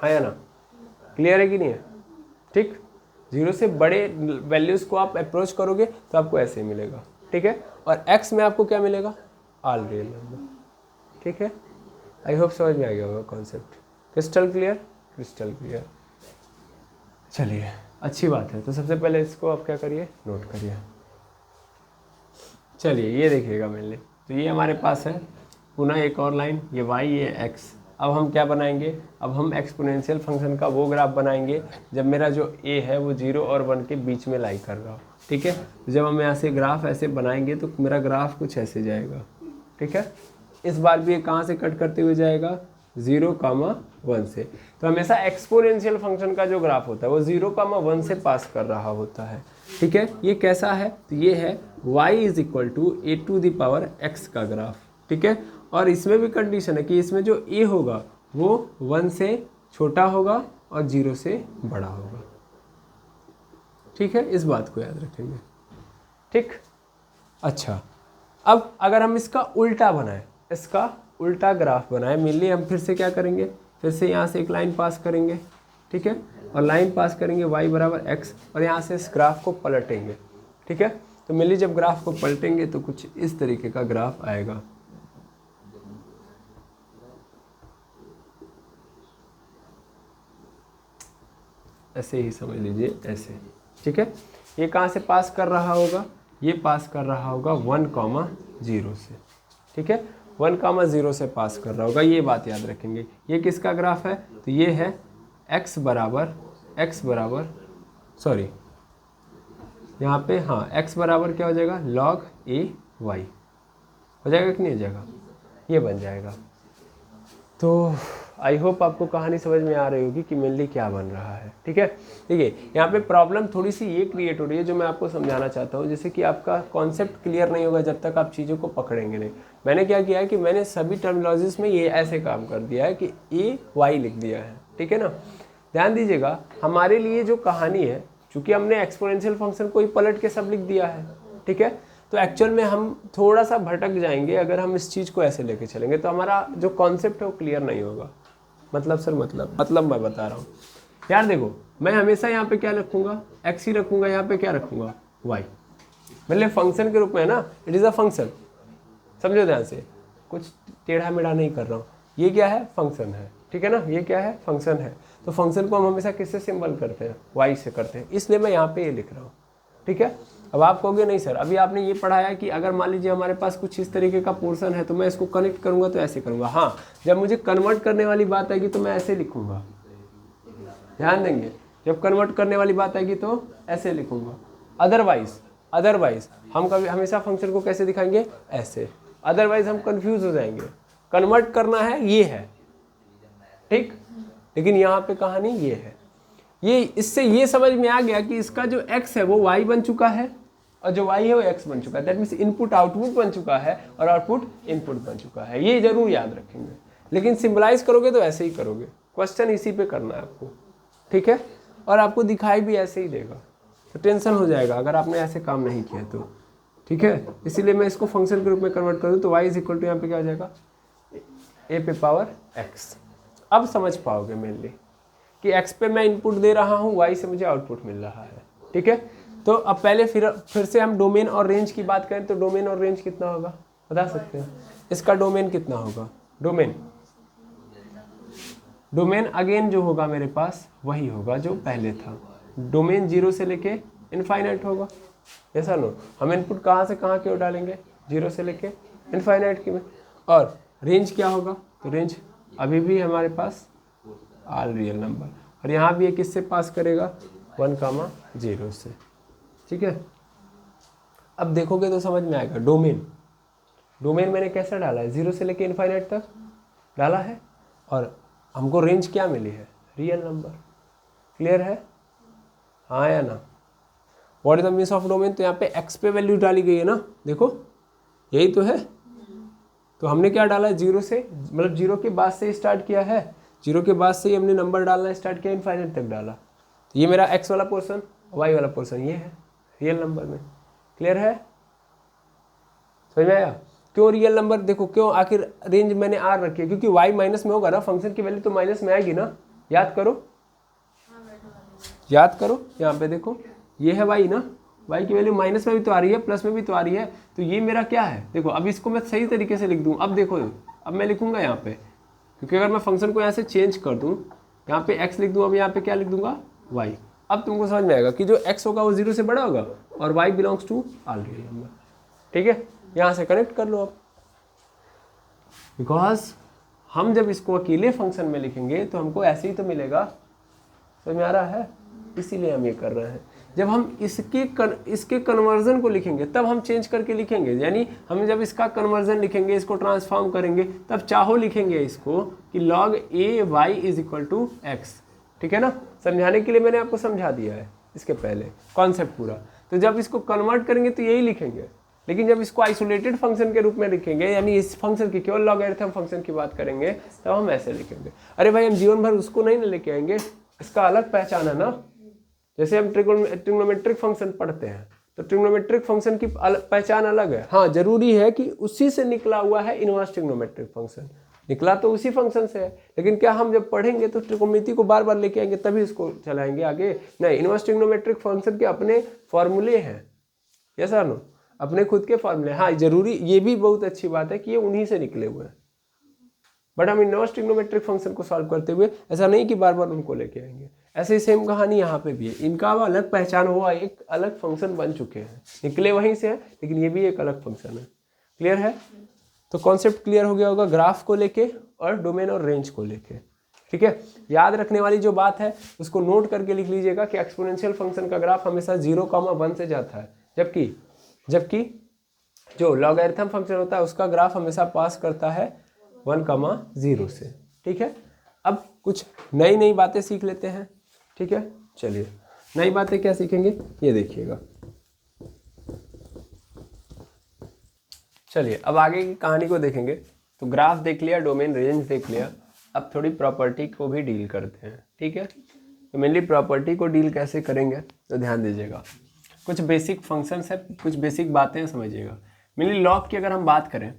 या ना, क्लियर है कि नहीं है, ठीक। 0 से बड़े वैल्यूज को आप अप्रोच करोगे तो आपको ऐसे मिलेगा, ठीक है। और x में आपको क्या मिलेगा, ऑल रियल नंबर, ठीक है। आई होप समझ में आ गया होगा कॉन्सेप्ट, क्रिस्टल क्लियर। चलिए अच्छी बात है। तो सबसे पहले इसको आप क्या करिए, नोट करिए। चलिए ये देखिएगा मेरे लिए, तो ये हमारे पास है पुनः एक और लाइन, ये y ये x। अब हम क्या बनाएंगे, अब हम एक्सपोनेंशियल फंक्शन का वो ग्राफ बनाएंगे जब मेरा जो a है वो 0 और 1 के बीच में लाई कर रहा हो, ठीक है। तो जब हम यहाँ से ग्राफ ऐसे बनाएंगे तो मेरा ग्राफ कुछ ऐसे जाएगा, ठीक है। इस बार भी ये कहाँ से कट करते हुए जाएगा, 0,1 से। तो हमेशा एक्सपोनेंशियल फंक्शन का जो ग्राफ होता है वो 0,1 से पास कर रहा होता है। ठीक है, ये कैसा है, तो ये है y is equal to A to the power x का ग्राफ। ठीक है, और इसमें भी कंडीशन है कि इसमें जो a होगा वो 1 से छोटा होगा और 0 से बड़ा होगा। ठीक है, इस बात को याद रखेंगे। ठीक, अच्छा, अब अगर हम इसका उल्टा बनाएं, इसका उल्टा ग्राफ बनाएं, मेनली हम फिर से क्या करेंगे, फिर से यहाँ से एक लाइन पास करेंगे। ठीक है, और लाइन पास करेंगे y बराबर x, और यहाँ से इस ग्राफ को पलटेंगे। ठीक है, तो मेनली जब ग्राफ को पलटेंगे तो कुछ इस तरीके का ग्राफ आएगा। ऐसे ही समझ लीजिए, ऐसे। ठीक है, ये कहाँ से पास कर रहा होगा, ये पास कर रहा होगा 1,0 से। ठीक है, 1,0 से पास कर रहा होगा, ये बात याद रखेंगे। ये किसका ग्राफ है, तो ये है x बराबर सॉरी, यहाँ पे हाँ x बराबर क्या हो जाएगा, log a y हो जाएगा कि नहीं हो जाएगा, ये बन जाएगा। तो आई होप आपको कहानी समझ में आ रही होगी कि मेनली क्या बन रहा है। ठीक है, देखिए यहाँ पे प्रॉब्लम थोड़ी सी ये क्रिएट हो रही है जो मैं आपको समझाना चाहता हूँ, जैसे कि आपका कॉन्सेप्ट क्लियर नहीं होगा जब तक आप चीज़ों को पकड़ेंगे नहीं। मैंने क्या किया है कि मैंने सभी टर्मिनोलॉजीज में ये ऐसे काम कर दिया है कि ए वाई लिख दिया है। ठीक है ना, ध्यान दीजिएगा, हमारे लिए जो कहानी है, चूँकि हमने एक्सपोनेंशियल फंक्शन को ही पलट के सब लिख दिया है। ठीक है, तो एक्चुअल में हम थोड़ा सा भटक जाएंगे अगर हम इस चीज़ को ऐसे लेके चलेंगे, तो हमारा जो कॉन्सेप्ट है वो क्लियर नहीं होगा। मतलब सर मतलब मैं बता रहा हूँ यार, देखो मैं हमेशा यहाँ पे क्या रखूँगा, x ही रखूँगा, यहाँ पे क्या रखूँगा, y। मतलब फंक्शन के रूप में है ना, इट इज़ अ फंक्शन, समझो ध्यान से, कुछ टेढ़ा मेढ़ा नहीं कर रहा हूँ। ये क्या है, फंक्शन है। ठीक है ना, ये क्या है, फंक्शन है। तो फंक्शन को हम हमेशा किससे सिंबल करते हैं, y से करते हैं, इसलिए मैं यहाँ पे ये लिख रहा हूँ। ठीक है, अब आप कहोगे नहीं सर, अभी आपने ये पढ़ाया कि अगर मान लीजिए हमारे पास कुछ इस तरीके का पोर्शन है तो मैं इसको कनेक्ट करूंगा तो ऐसे करूंगा। हाँ, जब मुझे कन्वर्ट करने वाली बात आएगी तो मैं ऐसे लिखूंगा, ध्यान देंगे, जब कन्वर्ट करने वाली बात आएगी तो ऐसे लिखूंगा। अदरवाइज हम कभी हमेशा फंक्शन को कैसे दिखाएंगे, ऐसे। अदरवाइज हम कंफ्यूज हो जाएंगे। कन्वर्ट करना है, ये है, ठीक, लेकिन यहाँ पे कहानी ये है। ये इससे ये समझ में आ गया कि इसका जो x है वो y बन चुका है और जो y है वो x बन चुका है। दैट मीन्स इनपुट आउटपुट बन चुका है और आउटपुट इनपुट बन चुका है। ये जरूर याद रखेंगे, लेकिन सिंबलाइज करोगे तो ऐसे ही करोगे। क्वेश्चन इसी पे करना है आपको, ठीक है, और आपको दिखाई भी ऐसे ही देगा, तो टेंशन हो जाएगा अगर आपने ऐसे काम नहीं किया तो, ठीक है। इसीलिए मैं इसको फंक्शन के रूप में कन्वर्ट कर दूँ तो y इज इक्वल टू यहाँ पे क्या हो जाएगा, a पे पावर x। अब समझ पाओगे मेनली कि x पे मैं इनपुट दे रहा हूँ, y से मुझे आउटपुट मिल रहा है, ठीक है। तो अब पहले फिर से हम डोमेन और रेंज की बात करें तो डोमेन और रेंज कितना होगा बता सकते हैं? इसका डोमेन कितना होगा, डोमेन अगेन जो होगा मेरे पास वही होगा जो पहले था। डोमेन 0 से लेके इनफाइनाइट होगा, ऐसा नो। हम इनपुट कहाँ से कहाँ की ओर डालेंगे, 0 से लेके इनफाइनाइट की में। और रेंज क्या होगा, तो रेंज अभी भी हमारे पास ऑल रियल नंबर, और यहाँ भी ये किससे पास करेगा, 1,0 से, ठीक है। अब देखोगे तो समझ में आएगा। डोमेन मैंने कैसा डाला है, 0 से लेके इनफाइनाइट तक डाला है, और हमको रेंज क्या मिली है, रियल नंबर। क्लियर है, हाँ या ना? What is the means of domain, तो यहाँ पे x पे वैल्यू डाली गई है ना, देखो यही तो है। तो हमने क्या डाला है, 0 से, मतलब 0 के बाद से स्टार्ट किया है, 0 के बाद से ही हमने नंबर डालना स्टार्ट किया, इनफाइनाइट तक डाला। तो ये मेरा x वाला पोर्शन, y वाला पोर्शन ये है रियल नंबर में। क्लियर है, समझ में आया? क्यों रियल नंबर, देखो क्यों, आखिर रेंज मैंने r रखी है क्योंकि y माइनस में होगा ना, फंक्शन की वैल्यू तो माइनस में आएगी ना। याद करो यहाँ पे देखो, ये है y ना, y की वैल्यू माइनस में भी तो आ रही है, प्लस में भी तो आ रही है। तो ये मेरा क्या है, देखो अब इसको मैं सही तरीके से लिख दूँ। अब देखो, अब मैं लिखूंगा यहाँ पे, क्योंकि अगर मैं फंक्शन को यहाँ से चेंज कर दूँ, यहाँ पे x लिख दूँ, अब यहाँ पे क्या लिख दूंगा, y। अब तुमको समझ में आएगा कि जो x होगा वो 0 से बड़ा होगा और y belongs to all real number, ठीक है। यहाँ से कनेक्ट कर लो अब, बिकॉज हम जब इसको अकेले फंक्शन में लिखेंगे तो हमको ऐसे ही तो मिलेगा। समझ में आ रहा है? इसीलिए हम ये कर रहे हैं। जब हम इसके कन्वर्जन को लिखेंगे तब हम चेंज करके लिखेंगे, यानी हम जब इसका कन्वर्जन लिखेंगे, इसको ट्रांसफॉर्म करेंगे, तब चाहो लिखेंगे इसको कि log a y is equal to x, ठीक है ना। समझाने के लिए मैंने आपको समझा दिया है इसके पहले कॉन्सेप्ट पूरा। तो जब इसको कन्वर्ट करेंगे तो यही लिखेंगे, लेकिन जब इसको आइसोलेटेड फंक्शन के रूप में लिखेंगे, यानी इस फंक्शन की केवल लॉगरिथम फंक्शन की बात करेंगे, तब हम ऐसे लिखेंगे। अरे भाई हम जीवन भर उसको नहीं ना लेके आएंगे, इसका अलग पहचान है ना। जैसे हम ट्रिग्नोमेट्रिक फंक्शन पढ़ते हैं तो ट्रिग्नोमेट्रिक फंक्शन की पहचान अलग है। हाँ जरूरी है कि उसी से निकला हुआ है इनवर्स ट्रिग्नोमेट्रिक फंक्शन, निकला तो उसी फंक्शन से है, लेकिन क्या हम जब पढ़ेंगे तो त्रिकोणमिति को बार बार लेके आएंगे तभी उसको चलाएंगे आगे? नहीं, इनवर्स ट्रिग्नोमेट्रिक फंक्शन के अपने फॉर्मूले हैं, यस और नो, अपने खुद के फॉर्मूले। हाँ जरूरी, ये भी बहुत अच्छी बात है कि ये उन्हीं से निकले हुए हैं, बट हम इनवर्स ट्रिग्नोमेट्रिक फंक्शन को सॉल्व करते हुए ऐसा नहीं कि बार बार उनको लेके आएंगे। ऐसे ही सेम कहानी यहाँ पे भी है, इनका अलग पहचान हुआ, एक अलग फंक्शन बन चुके हैं, निकले वहीं से है, लेकिन ये भी एक अलग फंक्शन है। क्लियर है? तो कॉन्सेप्ट क्लियर हो गया होगा ग्राफ को लेके और डोमेन और रेंज को लेके। ठीक है, याद रखने वाली जो बात है उसको नोट करके लिख लीजिएगा कि एक्सपोनेंशियल फंक्शन का ग्राफ हमेशा 0,1 से जाता है, जबकि जो लॉगरिथम फंक्शन होता है उसका ग्राफ हमेशा पास करता है 1,0 से। ठीक है, अब कुछ नई नई बातें सीख लेते हैं। ठीक है, चलिए नई बातें क्या सीखेंगे ये देखिएगा। चलिए अब आगे की कहानी को देखेंगे। तो ग्राफ देख लिया, डोमेन रेंज देख लिया, अब थोड़ी प्रॉपर्टी को भी डील करते हैं। ठीक है, तो मेनली प्रॉपर्टी को डील कैसे करेंगे तो ध्यान दीजिएगा, कुछ बेसिक फंक्शंस है, कुछ बेसिक बातें समझिएगा। मेनली लॉग की अगर हम बात करें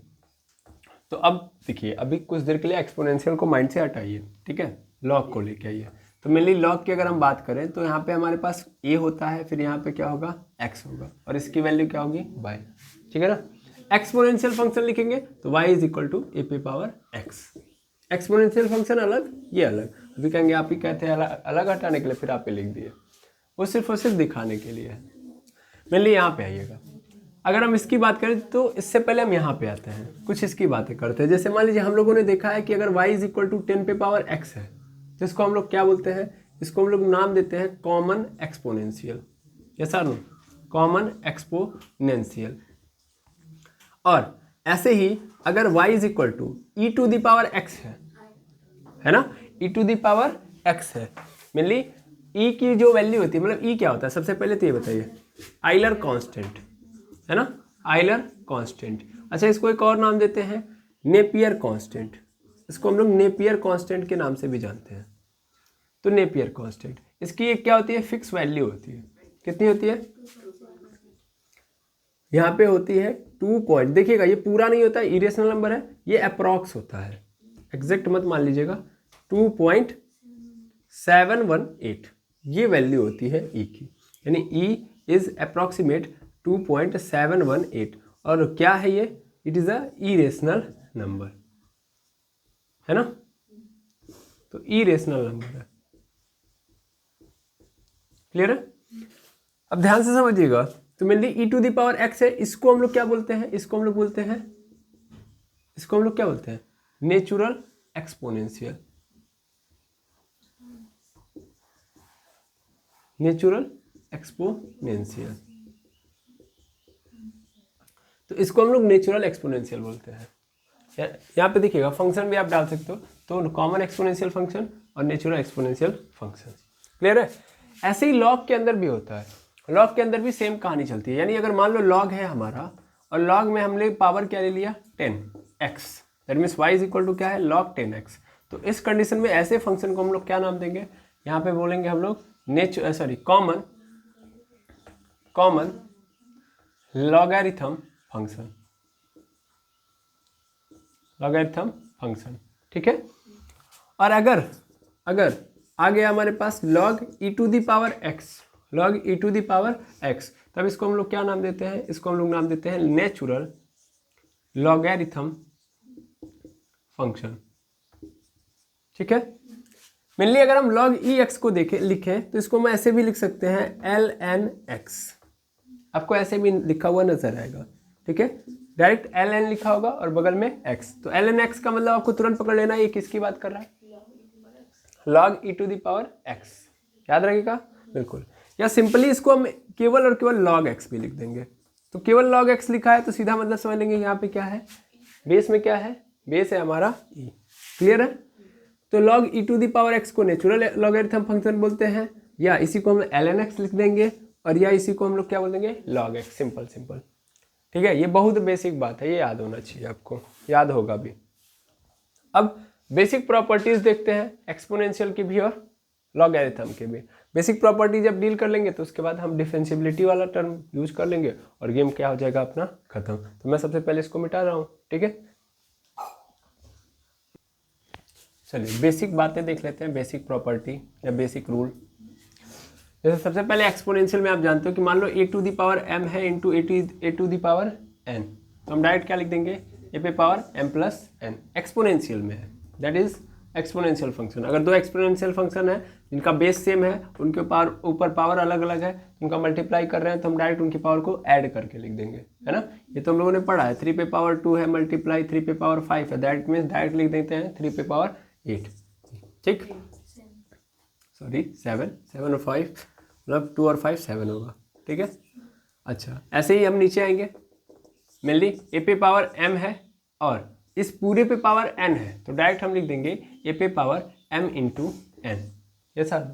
तो अब देखिए, अभी कुछ देर के लिए एक्सपोनेंशियल को माइंड से हटाइए, ठीक है, लॉग को लेके आइए। तो मेनली लॉग की अगर हम बात करें तो यहाँ पे हमारे पास a होता है, फिर यहाँ पे क्या होगा x होगा, और इसकी वैल्यू क्या होगी y। ठीक है ना, एक्सपोनेंशियल फंक्शन लिखेंगे तो y इज इक्वल टू ए पे पावर x। एक्सपोनेंशियल फंक्शन अलग, ये अलग। अभी कहेंगे आप ही कहते हैं अलग हटाने के लिए, फिर आप ही लिख दिए, वो सिर्फ और सिर्फ दिखाने के लिए है। मेनली यहाँ पे आइएगा, अगर हम इसकी बात करें तो इससे पहले हम यहाँ पे आते हैं, कुछ इसकी बातें करते हैं। जैसे मान लीजिए हम लोगों ने देखा है कि अगर y इज इक्वल टू 10 पे पावर x है, तो इसको हम लोग क्या बोलते हैं, इसको हम लोग नाम देते हैं कॉमन एक्सपोनेंशियल। ऐसा नो, कॉमन एक्सपोनेंशियल। और ऐसे ही अगर y is equal to E to the power x है ना, E to the power x है। मेनली e की जो वैल्यू होती है, मतलब e क्या होता है, सबसे पहले तो ये बताइए, आइलर कांस्टेंट है ना, आइलर कांस्टेंट। अच्छा, इसको एक और नाम देते हैं नेपियर कांस्टेंट, इसको हम लोग नेपियर कांस्टेंट के नाम से भी जानते हैं। तो नेपियर कांस्टेंट, इसकी एक क्या होती है, फिक्स वैल्यू होती है। कितनी होती है, यहाँ पे होती है 2 पॉइंट। देखिएगा ये पूरा नहीं होता है, इरेशनल नंबर है, ये अप्रॉक्स होता है, एग्जैक्ट मत मान लीजिएगा। 2.718 ये वैल्यू होती है ई की, यानी ई इज अप्रॉक्सीमेट 2.718। और क्या है ये, it is a irrational number, है ना, तो इरेशनल नंबर है। क्लियर है? अब ध्यान से समझिएगा, तो mainly E to the power x है, इसको हम लोग क्या बोलते हैं, इसको हम लोग क्या बोलते हैं, नेचुरल एक्सपोनेंशियल। नेचुरल एक्सपोनेंशियल, तो इसको हम लोग नेचुरल एक्सपोनेंशियल बोलते हैं। यहाँ पे देखिएगा फंक्शन भी आप डाल सकते हो, तो कॉमन एक्सपोनेंशियल फंक्शन और नेचुरल एक्सपोनेंशियल फंक्शन। क्लियर है? ऐसे ही लॉग के अंदर भी होता है, लॉग के अंदर भी सेम कहानी चलती है। यानी अगर मान लो लॉग है हमारा और लॉग में हमने पावर क्या ले लिया, 10x, that means y is equal to क्या है, लॉग 10x। तो इस कंडीशन में ऐसे फंक्शन को हम लोग क्या नाम देंगे, यहाँ पे बोलेंगे हम लोग common logarithm function, logarithm function. ठीक है, और अगर आ गया हमारे पास log e to the power x, log e to the power x, तब इसको हम लोग क्या नाम देते हैं, इसको हम लोग नाम देते हैं नेचुरल लॉगरिथम फंक्शन। ठीक है, मेनली अगर हम log ex को लिखें तो इसको हम ऐसे भी लिख सकते हैं ln x, आपको ऐसे भी लिखा हुआ नजर आएगा। ठीक है, डायरेक्ट ln लिखा होगा और बगल में x, तो ln x का मतलब आपको तुरंत पकड़ लेना है ये किसकी बात कर रहा है, log e to the power x, याद रखिएगा बिल्कुल। या सिंपली इसको हम केवल और केवल log x भी लिख देंगे। तो केवल log x लिखा है तो सीधा मतलब समझ लेंगे यहाँ पे क्या है, बेस में क्या है, बेस है हमारा e। क्लियर है? तो log e to the power x को नेचुरल लॉगरिथम फंक्शन बोलते हैं, या इसी को हम ln x लिख देंगे और या इसी को हम लोग क्या बोल देंगे, log x, सिंपल सिंपल। ठीक है, ये बहुत बेसिक बात है, ये याद होना चाहिए आपको, याद होगा भी। अब बेसिक प्रॉपर्टीज देखते हैं एक्सपोनेंशियल की भी और लॉगरिथम के भी। बेसिक प्रॉपर्टी जब डील कर लेंगे तो उसके बाद हम डिफरेंशिएबिलिटी वाला टर्म यूज कर लेंगे और गेम क्या हो जाएगा अपना खत्म। तो मैं सबसे पहले इसको मिटा रहा हूँ, ठीक है। चलिए बेसिक बातें देख लेते हैं, बेसिक प्रॉपर्टी या बेसिक रूल। जैसे सबसे पहले एक्सपोनेंशियल में आप जानते हो कि मान लो A to the power m है into A to the power n, तो हम डायरेक्ट क्या लिख देंगे, ए पे power m plus n। Exponential में है, दैट इज एक्सपोनेंशियल फंक्शन। अगर दो एक्सपोनेंशियल फंक्शन है जिनका बेस सेम है, उनके ऊपर पावर अलग अलग है, उनका मल्टीप्लाई कर रहे हैं, तो हम डायरेक्ट उनकी पावर को ऐड करके लिख देंगे, है ना। ये तो हम लोगों ने पढ़ा है, 3 पे पावर 2 है मल्टीप्लाई 3 पे पावर 5 है, दैट मीन्स डायरेक्ट लिख देते हैं 3 पे पावर 8। ठीक, सॉरी 7 और 5 मतलब 2 और 5 7 होगा, ठीक है। अच्छा, ऐसे ही हम नीचे आएंगे, मेनली ए पे पावर m है और इस पूरे पे पावर n है, तो डायरेक्ट हम लिख देंगे ए पे पावर m इंटू n। ये सर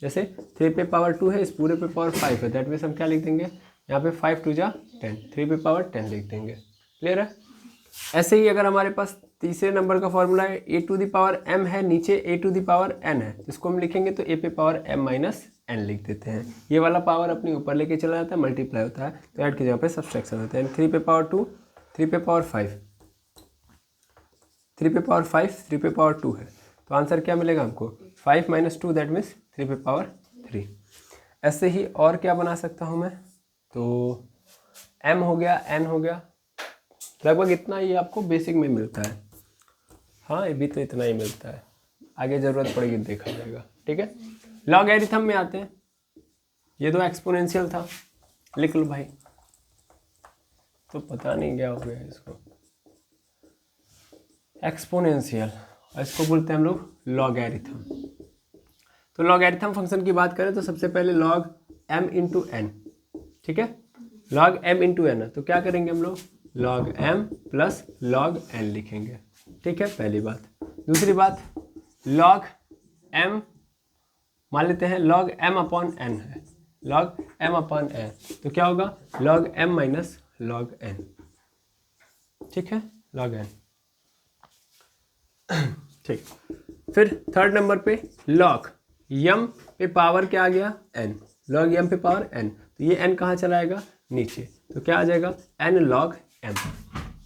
जैसे 3 पे पावर 2 है, इस पूरे पे पावर 5 है, दैट मीन्स हम क्या लिख देंगे यहाँ पे 5 2 जा 10, 3 पे पावर 10 लिख देंगे। क्लियर है। ऐसे ही अगर हमारे पास तीसरे नंबर का फॉर्मूला है, ए टू दी पावर m है, नीचे ए टू दी पावर n है, इसको हम लिखेंगे तो ए पे पावर m माइनस n लिख देते हैं। ये वाला पावर अपने ऊपर लेके चला जाता है, मल्टीप्लाई होता है, तो ऐड की जगह पे सब्सट्रैक्शन होता है। 3 पे पावर 2, 3 पे पावर 5, 3 पे पावर 5, 3 पे पावर 2 है, तो आंसर क्या मिलेगा हमको 5 माइनस 2, दैट मीन्स 3 पे पावर 3। ऐसे ही और क्या बना सकता हूँ मैं, तो m हो गया, n हो गया, लगभग इतना ही आपको बेसिक में मिलता है। हाँ, ये भी तो इतना ही मिलता है, आगे ज़रूरत पड़ेगी देखा जाएगा, ठीक है। लॉगरिथम में आते हैं, ये तो एक्सपोनेंशियल था, लिख लो भाई, तो पता नहीं क्या हो गया इसको, एक्सपोनेंशियल, और इसको बोलते हैं हम लोग लॉगरिथम। तो लॉगरिथम फंक्शन की बात करें तो सबसे पहले लॉग m इंटू n, ठीक है, लॉग m इंटू n है, तो क्या करेंगे हम लोग log m plus log n लिखेंगे, ठीक है, पहली बात। दूसरी बात, लॉग m मान लेते हैं लॉग m अपॉन n है, लॉग m अपॉन n, तो क्या होगा log m minus log n, ठीक है, लॉग n। ठीक, फिर थर्ड नंबर पे लॉग m पे पावर क्या आ गया n, लॉग m पे पावर n, तो ये n कहाँ चला आएगा नीचे, तो क्या आ जाएगा n लॉग m।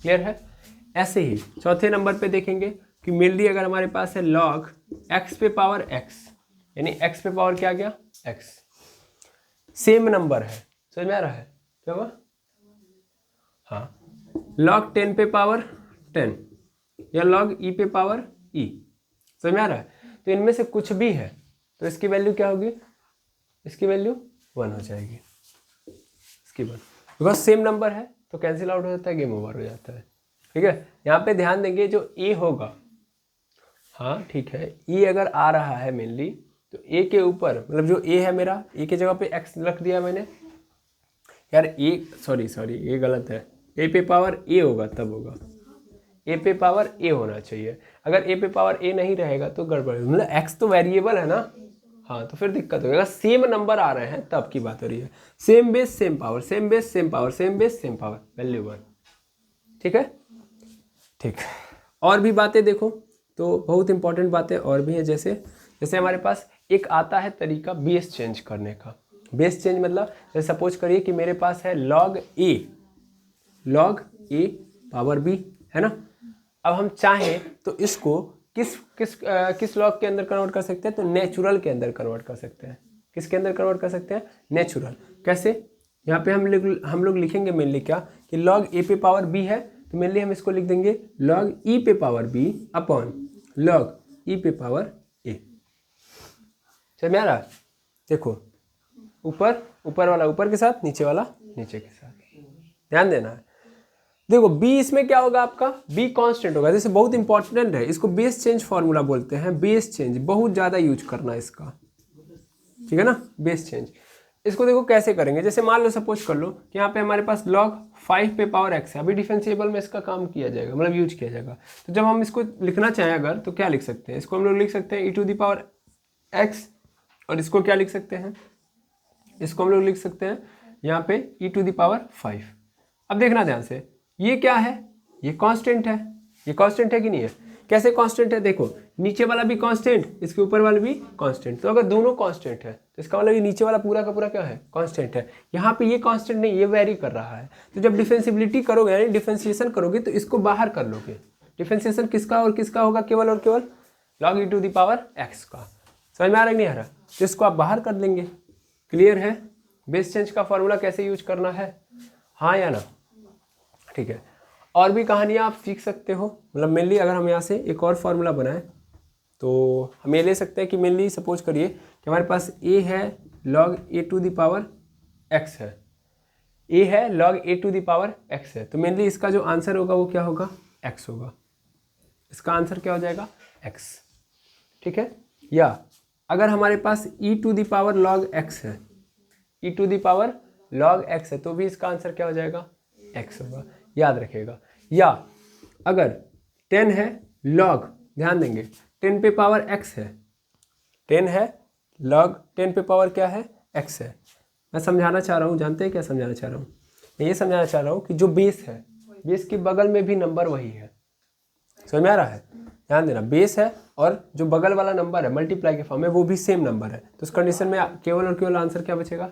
क्लियर है। ऐसे ही चौथे नंबर पे देखेंगे कि मेनली अगर हमारे पास है लॉग x पे पावर x, यानी x पे पावर क्या आ गया x, सेम नंबर है, समझ में आ रहा है क्या हुआ। हाँ, लॉग 10 पे पावर 10 या लॉग e पे पावर e, समझ में आ रहा है। तो इनमें से कुछ भी है तो इसकी वैल्यू क्या होगी, इसकी वैल्यू 1 हो जाएगी, इसकी 1, बिकॉज सेम नंबर है तो कैंसिल आउट हो जाता है, गेम ओवर हो जाता है, ठीक है। यहाँ पे ध्यान देंगे जो a होगा, हाँ ठीक है, e अगर आ रहा है मेनली तो a के ऊपर, मतलब जो a है मेरा, a की जगह पे x रख दिया मैंने, यार a सॉरी ये गलत है, a पे पावर a होगा तब होगा, a पे पावर a होना चाहिए। अगर a पे पावर a नहीं रहेगा तो गड़बड़, मतलब x तो वेरिएबल है ना, हाँ तो फिर दिक्कत होगी। अगर सेम नंबर आ रहे हैं तब की बात हो रही है, same base same power, same base same power, same base same power, value 1, ठीक है। ठीक, और भी बातें देखो तो बहुत इंपॉर्टेंट बातें और भी है, जैसे हमारे पास एक आता है तरीका बेस चेंज करने का। बेस चेंज मतलब जैसे सपोज करिए कि मेरे पास है लॉग ए पावर b, है ना। अब हम चाहें तो इसको किस लॉग के अंदर कन्वर्ट कर सकते हैं, तो नेचुरल के अंदर कन्वर्ट कर सकते हैं। किसके अंदर कन्वर्ट कर सकते हैं, नेचुरल। कैसे, यहाँ पे हम लोग लिखेंगे मेनली क्या कि लॉग ए पे पावर b है, तो मेनली हम इसको लिख देंगे लॉग ई पे पावर b अपॉन लॉग ई पे पावर a। समझ में आ रहा है। देखो ऊपर वाला ऊपर के साथ, नीचे वाला नीचे के साथ, ध्यान देना है। देखो b इसमें क्या होगा आपका, b कांस्टेंट होगा। जैसे बहुत इंपॉर्टेंट है, इसको बेस चेंज फॉर्मूला बोलते हैं। बेस चेंज बहुत ज़्यादा यूज करना इसका, ठीक है ना। बेस चेंज इसको देखो कैसे करेंगे, जैसे मान लो सपोज कर लो कि यहाँ पे हमारे पास log 5 पे पावर x है, अभी डिफरेंशिएबल में इसका काम किया जाएगा, मतलब यूज किया जाएगा। तो जब हम इसको लिखना चाहें अगर, तो क्या लिख सकते हैं, इसको हम लोग लिख सकते हैं e to the power x, और इसको क्या लिख सकते हैं इसको हम लोग लिख सकते हैं यहाँ पे e⁵। अब देखना ध्यान से, ये क्या है, ये कांस्टेंट है, ये कांस्टेंट है कि नहीं है? कैसे कांस्टेंट है? देखो नीचे वाला भी कांस्टेंट, इसके ऊपर वाला भी कांस्टेंट, तो अगर दोनों कांस्टेंट है तो इसका मतलब ये नीचे वाला पूरा का पूरा क्या है, कांस्टेंट है। यहाँ पे ये कांस्टेंट नहीं, ये वेरी कर रहा है। तो जब डिफरेंशिएबिलिटी करोगे यानी डिफरेंशिएशन करोगे तो इसको बाहर कर लोगे। डिफरेंशिएशन किसका और किसका होगा? केवल और केवल log e⁵x का। समझ में आ रहा है नहीं आ रहा? तो इसको आप बाहर कर देंगे। क्लियर है? बेस चेंज का फॉर्मूला कैसे यूज करना है, हाँ या ना? ठीक है, और भी कहानियाँ आप सीख सकते हो। मतलब मेनली अगर हम यहाँ से एक और फार्मूला बनाएं तो हम ये ले सकते हैं कि मेनली सपोज करिए कि हमारे पास a है log a⁵x है, a है log a⁵x है, तो मेनली इसका जो आंसर होगा वो क्या होगा? x होगा। इसका आंसर क्या हो जाएगा? x। ठीक है, या अगर हमारे पास e⁵log x है, e⁵log x है, तो भी इसका आंसर क्या हो जाएगा? x होगा, याद रखिएगा। या अगर 10 है log, ध्यान देंगे 10 पे पावर x है, 10 है log 10 पे पावर क्या है? x है। मैं समझाना चाह रहा हूँ, जानते हैं क्या समझाना चाह रहा हूँ? मैं ये समझाना चाह रहा हूँ कि जो बेस है, बेस के बगल में भी नंबर वही है। समझ में आ रहा है? ध्यान देना, बेस है और जो बगल वाला नंबर है मल्टीप्लाई के फॉर्म में वो भी सेम नंबर है, तो उस कंडीशन में केवल और केवल आंसर क्या बचेगा?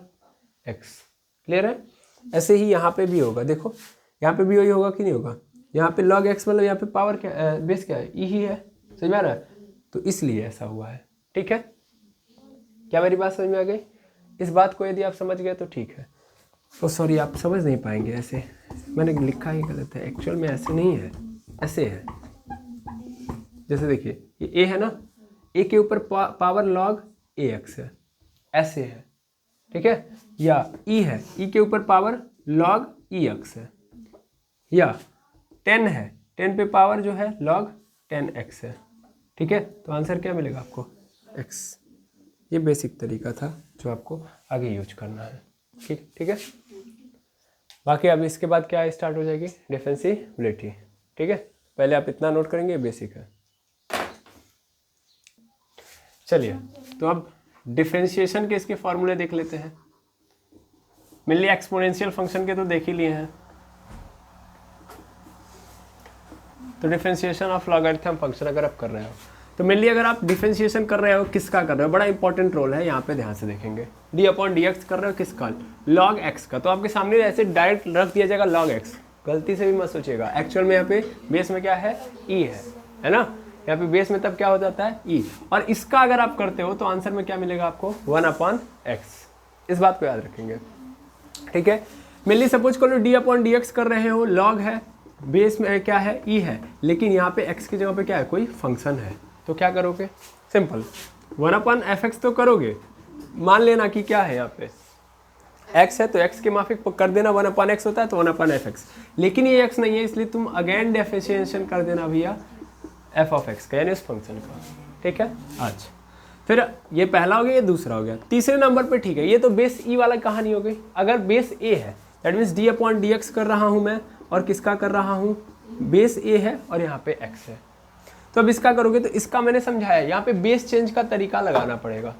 x। क्लियर है? ऐसे ही यहाँ पे भी होगा, देखो यहाँ पे भी वही होगा कि नहीं होगा? यहाँ पे log x मतलब यहाँ पे पावर क्या, बेस क्या है? e ही है। समझ में आ रहा है? तो इसलिए ऐसा हुआ है। ठीक है, क्या मेरी बात समझ में आ गई? इस बात को यदि आप समझ गए तो ठीक है। तो सॉरी, आप समझ नहीं पाएंगे, ऐसे मैंने लिखा ही गलत है, एक्चुअल में ऐसे नहीं है, ऐसे है। जैसे देखिए ये a है ना, a के ऊपर पावर log ax है, ऐसे है। ठीक है, या e है, e के ऊपर पावर log ex है, या 10 है, 10 पे पावर जो है log 10x है। ठीक है, तो आंसर क्या मिलेगा आपको? x। ये बेसिक तरीका था जो आपको आगे यूज करना है। ठीक है, बाकी अब इसके बाद क्या स्टार्ट हो जाएगी? डिफरेंशिएबिलिटी। ठीक है, पहले आप इतना नोट करेंगे, बेसिक है। चलिए, तो अब डिफरेंशिएशन के इसके फॉर्मूले देख लेते हैं। मेनली एक्सपोनेंशियल फंक्शन के तो देख ही लिए हैं। तो डिफरेंशिएशन ऑफ लॉगरिथम फंक्शन अगर आप कर रहे हो तो मेनली अगर आप डिफरेंशिएशन कर रहे हो, किसका कर रहे हो? बड़ा इंपॉर्टेंट रोल है यहाँ पे, ध्यान से देखेंगे। d/dx कर रहे हो किसका? log x का। तो आपके सामने ऐसे डायरेक्ट रख दिया जाएगा log x, गलती से भी मत सोचिएगा। एक्चुअल में यहाँ पे बेस में क्या है? e है ना? यहाँ पे बेस में तब क्या हो जाता है? e। और इसका अगर आप करते हो तो आंसर में क्या मिलेगा आपको? 1/x। इस बात को याद रखेंगे। ठीक है, मेनली सपोज करो d/dx कर रहे हो, log है, बेस में क्या है? e है, लेकिन यहाँ पे x की जगह पे क्या है? कोई फंक्शन है, तो क्या करोगे? सिंपल 1/fx तो करोगे। मान लेना कि क्या है यहाँ पे x है, तो x के माफिक कर देना 1/x होता है, तो 1/fx। लेकिन ये x नहीं है, इसलिए तुम अगेन डिफरेंशिएशन कर देना भैया f(x) का, यानी उस फंक्शन का। ठीक है, अच्छा फिर ये पहला हो गया, ये दूसरा हो गया। तीसरे नंबर पे ठीक है, ये तो बेस e वाला कहानी हो गई। अगर बेस a है दैट मीन्स d/dx कर रहा हूँ मैं, और किसका कर रहा हूँ? बेस a है और यहाँ पे x है। तो अब इसका करोगे तो इसका मैंने समझाया, यहाँ पे बेस चेंज का तरीका लगाना पड़ेगा।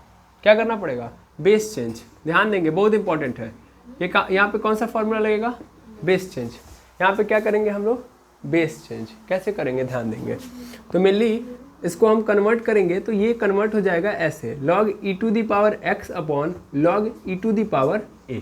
क्या करना पड़ेगा? Base change. ध्यान देंगे, बहुत इंपॉर्टेंट है ये। यहाँ पे कौन सा फॉर्मूला लगेगा? Base change. यहाँ पे क्या करेंगे हम लोग? Base change. कैसे करेंगे? ध्यान देंगे। तो मेनली इसको हम कन्वर्ट करेंगे तो ये कन्वर्ट हो जाएगा ऐसे, log e⁵x upon log e⁴a।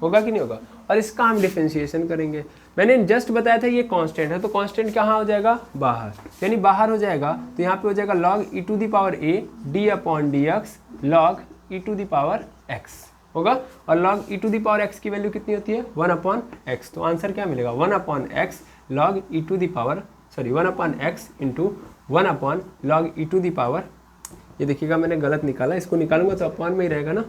होगा कि नहीं होगा? और इसका हम डिफरेंशिएशन करेंगे। मैंने जस्ट बताया था ये कांस्टेंट है, तो कांस्टेंट कहाँ हो जाएगा? बाहर, यानी बाहर हो जाएगा। तो यहाँ पे हो जाएगा log e⁴a d/dx log e⁴x होगा। और log e⁴x की वैल्यू कितनी होती है? 1/x। तो आंसर क्या मिलेगा? 1/x log 1/x into 1/log e⁴। ये देखिएगा मैंने गलत निकाला, इसको निकालूंगा तो अपॉन में ही रहेगा ना।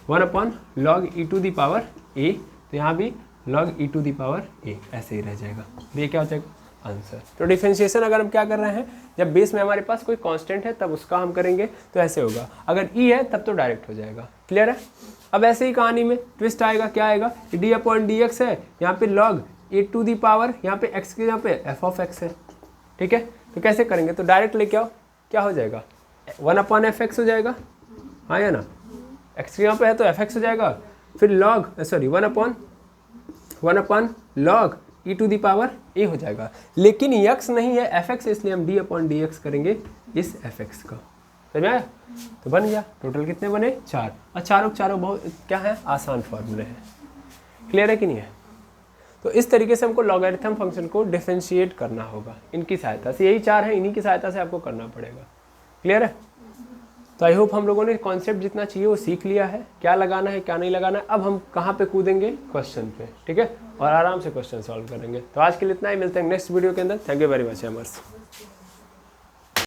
1/log e⁴a, तो यहाँ भी log e⁴a ऐसे ही रह जाएगा। ये क्या हो जाएगा? आंसर। तो डिफरेंशिएशन अगर हम क्या कर रहे हैं, जब बेस में हमारे पास कोई कांस्टेंट है तब उसका हम करेंगे तो ऐसे होगा। अगर e है तब तो डायरेक्ट हो जाएगा। क्लियर है? अब ऐसे ही कहानी में ट्विस्ट आएगा। क्या आएगा? d/dx है, यहाँ पे log a⁴, यहाँ पे x के यहाँ पे f(x) है। ठीक है, तो कैसे करेंगे? तो डायरेक्ट लेके आओ, क्या हो जाएगा? 1/fx हो जाएगा, हाँ या ना? x यहाँ पे है तो fx हो जाएगा, फिर log sorry 1 upon log e to the power a हो जाएगा। लेकिन x नहीं है fx, इसलिए हम d अपॉन dx करेंगे इस fx का। समझ में आया? तो बन गया। टोटल कितने बने? 4। और चारों बहुत क्या है, आसान फॉर्मूले हैं। क्लियर है कि नहीं है? तो इस तरीके से हमको लॉगरिथम फंक्शन को डिफरेंशिएट करना होगा इनकी सहायता से। यही 4 है, इन्हीं की सहायता से आपको करना पड़ेगा। क्लियर है? तो आई होप हम लोगों ने कॉन्सेप्ट जितना चाहिए वो सीख लिया है, क्या लगाना है क्या नहीं लगाना है। अब हम कहाँ पे कूदेंगे? क्वेश्चन पे, ठीक है, और आराम से क्वेश्चन सॉल्व करेंगे। तो आज के लिए इतना ही, मिलते हैं नेक्स्ट वीडियो के अंदर। Thank you very much एमर्स।